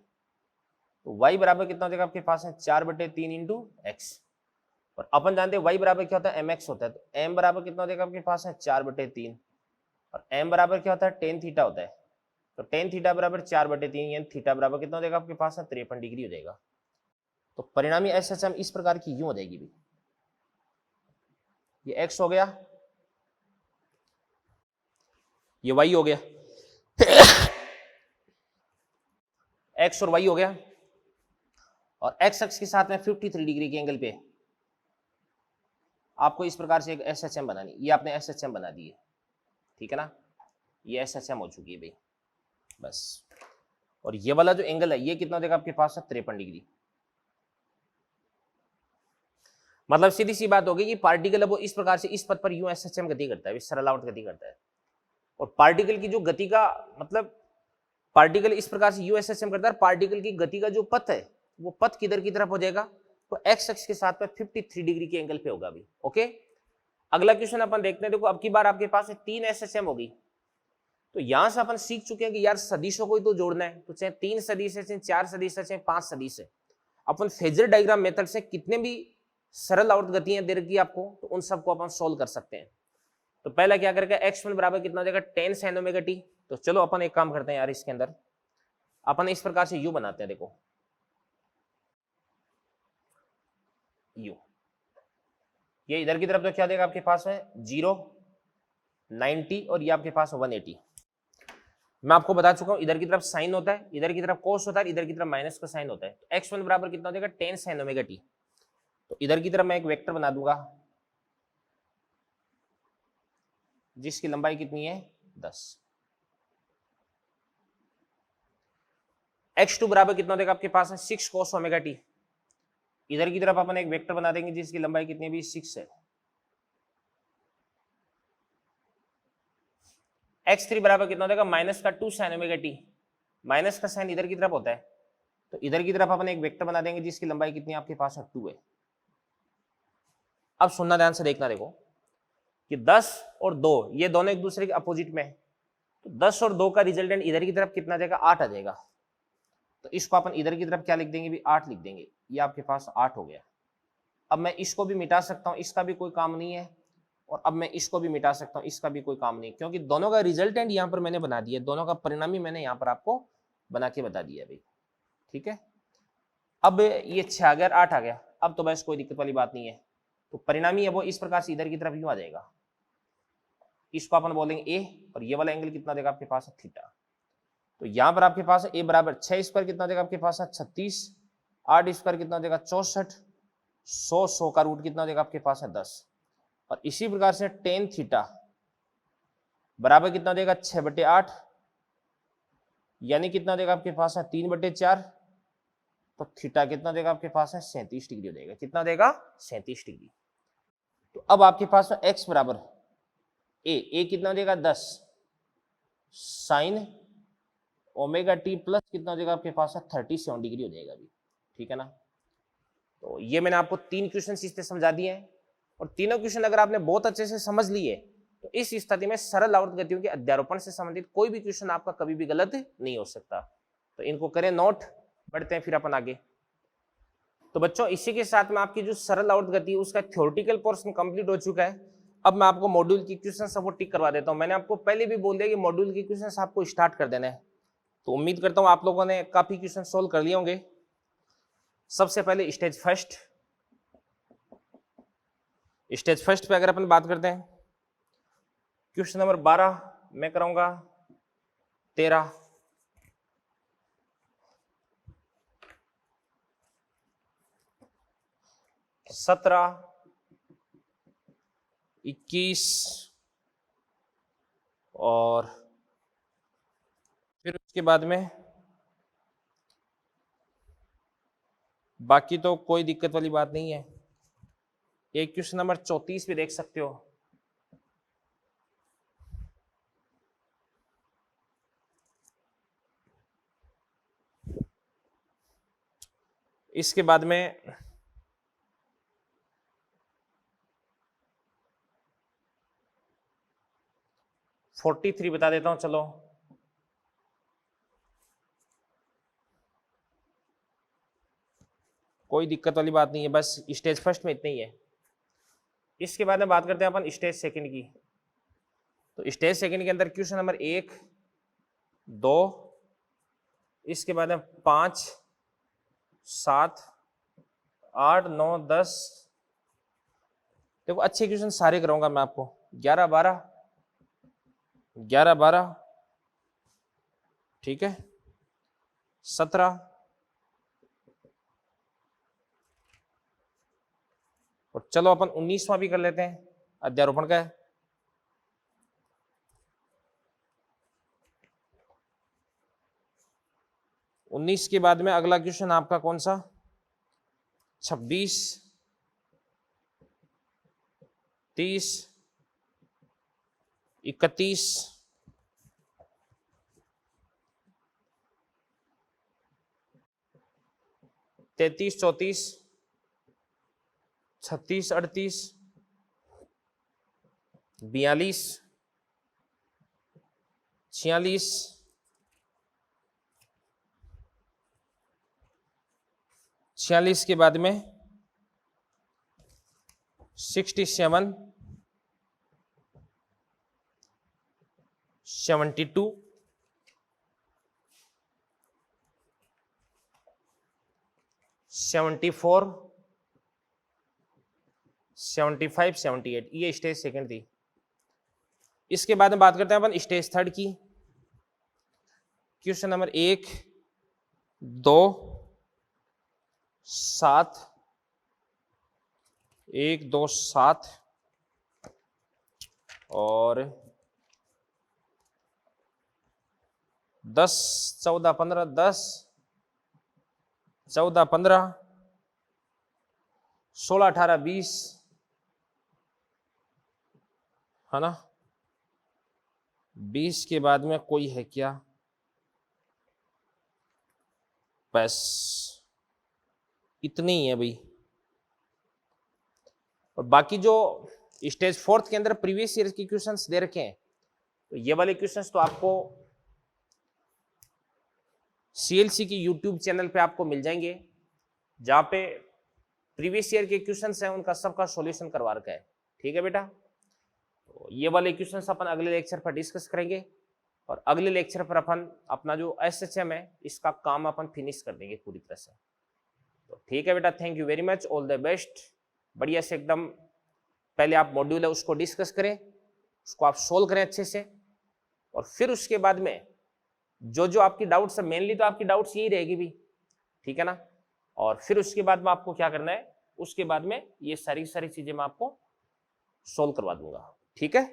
तो y बराबर कितना देगा आपके पास है 4/3 इंटू x, और अपन जानते हैं y बराबर क्या होता है mx होता है, तो m बराबर कितना देगा आपके पास है 4/3, और m बराबर क्या होता है tan थीटा होता है, तो tan थीटा बराबर 4/3 यानी थीटा बराबर कितना देगा आपके पास है 53 डिग्री हो जाएगा। तो परिणामी SHM इस प्रकार की यूं हो जाएगी भी, ये x हो गया, ये y हो गया, x और y हो गया, और x अक्ष के साथ में 53 डिग्री के एंगल पे आपको इस प्रकार से एक SHM बनानी। ये आपने SHM बना दी है, ठीक है ना, ये SHM हो चुकी है भाई बस। और ये वाला जो एंगल है ये कितना देगा आपके पास है 53 डिग्री। मतलब सीधी सी बात होगी कि पार्टिकल है वो इस प्रकार से इस पथ पर यूं SHM गति करता है, सरलावट गति करता है, और पार्टिकल की जो गति का मतलब पार्टिकल इस प्रकार से यू SHM करता है, पार्टिकल की गति का जो पथ है वो पथ किधर की तरफ हो जाएगा, तो x अक्ष के साथ में 53 डिग्री के एंगल पे होगा अभी। ओके, अगला क्वेश्चन अपन देखते हैं। देखो अब की बार आपके पास 3 SHM होगी, तो यहां से अपन सीख चुके हैं कि यार सदिशों को ही तो जोड़ना है, तो चाहे 3 सदिश है, चाहे 4 सदिश है, चाहे 5 सदिश है, अपन फेजर डायग्राम मेथड से कितने भी सरल आवर्त गतियां दे रखी आपको तो उन सबको अपन सोल्व कर सकते हैं। तो पहला क्या करेगा, x1 बराबर कितना हो जाएगा 10 sin ओमेगा टी। तो चलो अपन एक काम करते हैं यार, इसके अंदर अपन इस प्रकार से u बनाते हैं। देखो u, ये इधर की तरफ तो क्या देगा आपके पास है 0, 90 और ये आपके पास 180। मैं आपको बता चुका हूं इधर की तरफ साइन होता है, इधर की तरफ कोस होता है, इधर की तरफ माइनस का साइन होता है। तो x1 बराबर कितना हो जाएगा 10 sin ओमेगा टी। तो इधर की तरफ मैं एक वेक्टर बना दूंगा जिसकी लंबाई कितनी है 10। x2 बराबर कितना देगा आपके पास है 6 cos ओमेगा टी। इधर की तरफ अपन एक वेक्टर बना देंगे जिसकी लंबाई कितनी भी 6 है। x3 बराबर कितना देगा माइनस का 2 sin ओमेगा टी। माइनस का साइन इधर की तरफ होता है, तो इधर की तरफ अपन एक वेक्टर बना देंगे जिसकी लंबाई कितनी आपके पास है 2 है। अब सुनना ध्यान से देखना, देखो कि 10 और 2 ये दोनों एक दूसरे के अपोजिट में है, तो 10 और 2 का रिजल्टेंट इधर की तरफ कितना जाएगा 8 आ जाएगा। तो इसको अपन इधर की तरफ क्या लिख देंगे भी 8 लिख देंगे, ये आपके पास 8 हो गया। अब मैं इसको भी मिटा सकता हूं, इसका भी कोई काम नहीं है, और अब मैं इसको भी मिटा सकता हूं, इसका भी कोई काम नहीं, क्योंकि दोनों का रिजल्टेंट यहां पर मैंने बना दिया, दोनों का परिणामी मैंने यहां पर आपको बना के बता दिया भाई, ठीक है। अब ये 6 आ गया, 8 आ गया, अब तो बस कोई दिक्कत वाली बात नहीं है। तो परिणामी है वो इस प्रकार से इधर की तरफ यूं आ जाएगा, इसको अपन बोलेंगे ए, और ये वाला एंगल कितना देगा आपके पास है थीटा। तो यहां पर आपके पास ए बराबर 6 स्क्वायर कितना देगा आपके पास है 36, 8 स्क्वायर कितना देगा 64, 100 का रूट कितना देगा आपके पास है 10। और इसी प्रकार से टेन थीटा बराबर कितना देगा 6/8, यानी कितना देगा आपके पास है 3/4। तो थीटा कितना देगा आपके पास है 37 डिग्री देगा, कितना देगा 37 डिग्री। तो अब आपके पास है एक्स बराबर ए कितना देगा 10 साइन ओमेगा टी प्लस कितना देगा आपके पास है 37 डिग्री हो जाएगा अभी, ठीक है ना। तो ये मैंने आपको 3 क्वेश्चन इससे समझा दिए हैं, और तीनों क्वेश्चन अगर आपने बहुत अच्छे से समझ लिए तो इस स्थिति में सरल आवर्त गतियों के अध्यारोपण से संबंधित कोई भी क्वेश्चन आपका कभी भी गलत नहीं हो सकता। तो इनको करें नोट, बढ़ते हैं फिर अपन आगे। तो बच्चों इसी के साथ में आपकी जो सरल आवर्त गति है उसका थ्योरेटिकल पोर्शन कंप्लीट हो चुका है। अब मैं आपको मॉड्यूल की क्वेश्चन सब टिक करवा देता हूं। मैंने आपको पहले भी बोल दिया कि मॉड्यूल की क्वेश्चन आपको स्टार्ट कर देना है, तो उम्मीद करता हूं आप लोगों ने काफी क्वेश्चन सोल्व कर लिए होंगे। सबसे पहले स्टेज फर्स्ट पे अगर अपन बात करते हैं, क्वेश्चन नंबर 12 मैं कराऊंगा, 13, 17, 21 और फिर उसके बाद में बाकी तो कोई दिक्कत वाली बात नहीं है। एक क्वेश्चन नंबर 34 भी देख सकते हो। इसके बाद में फोर्टी 43 बता देता हूं, चलो। कोई दिक्कत वाली बात नहीं है, बस स्टेज फर्स्ट में इतना ही है। इसके बाद में बात करते हैं अपन स्टेज सेकंड की। तो स्टेज सेकंड के अंदर क्वेश्चन नंबर 1, 2, इसके बाद में 5, 7, 8, 9, 10, देखो अच्छे क्वेश्चन सारे कराऊंगा मैं आपको। 11, 12, 11, 12, ठीक है, 17 और चलो अपन 19वां भी कर लेते हैं, अध्यारोपण का है। उन्नीस के बाद में अगला क्वेश्चन आपका कौन सा, 26, 30, 31, 33, 34, 36, 38, 42, 46, 46 के बाद में 67, 72, 74, 75, 78, ये स्टेज सेकंड थी। इसके बाद में बात करते हैं अपन स्टेज थर्ड की। क्वेश्चन नंबर 1, 2, 7, 1, 2, 7 और 10, 14, 15, 10, 14, 15, 16, 18, 20, है ना। 20 के बाद में कोई है क्या, बस इतने ही है भाई। और बाकी जो स्टेज फोर्थ के अंदर प्रीवियस ईयर के क्वेश्चंस दे रखे हैं, तो ये वाले क्वेश्चंस तो आपको सीएलसी की यूट्यूब चैनल पे आपको मिल जाएंगे, जहां पे प्रीवियस ईयर के क्वेश्चंस हैं उनका सबका सॉल्यूशन करवा रखा है, ठीक है बेटा। तो ये वाले क्वेश्चंस अपन अगले लेक्चर पर डिस्कस करेंगे। और अगले लेक्चर पर अपन अपना जो SHM है इसका काम अपन फिनिश कर देंगे पूरी तरह से। तो ठीक है बेटा, thank you very much, all the best. बढ़िया से एकदम पहले आप मॉड्यूल है उसको डिस्कस करें, उसको आप सोल्व करें अच्छे से, और फिर उसके बाद में जो जो आपकी डाउट्स है, मेनली तो आपकी डाउट्स यही रहेगी भी, ठीक है ना। और फिर उसके बाद में आपको क्या करना है, उसके बाद में ये सारी चीजें मैं आपको सोल्व करवा दूंगा, ठीक है।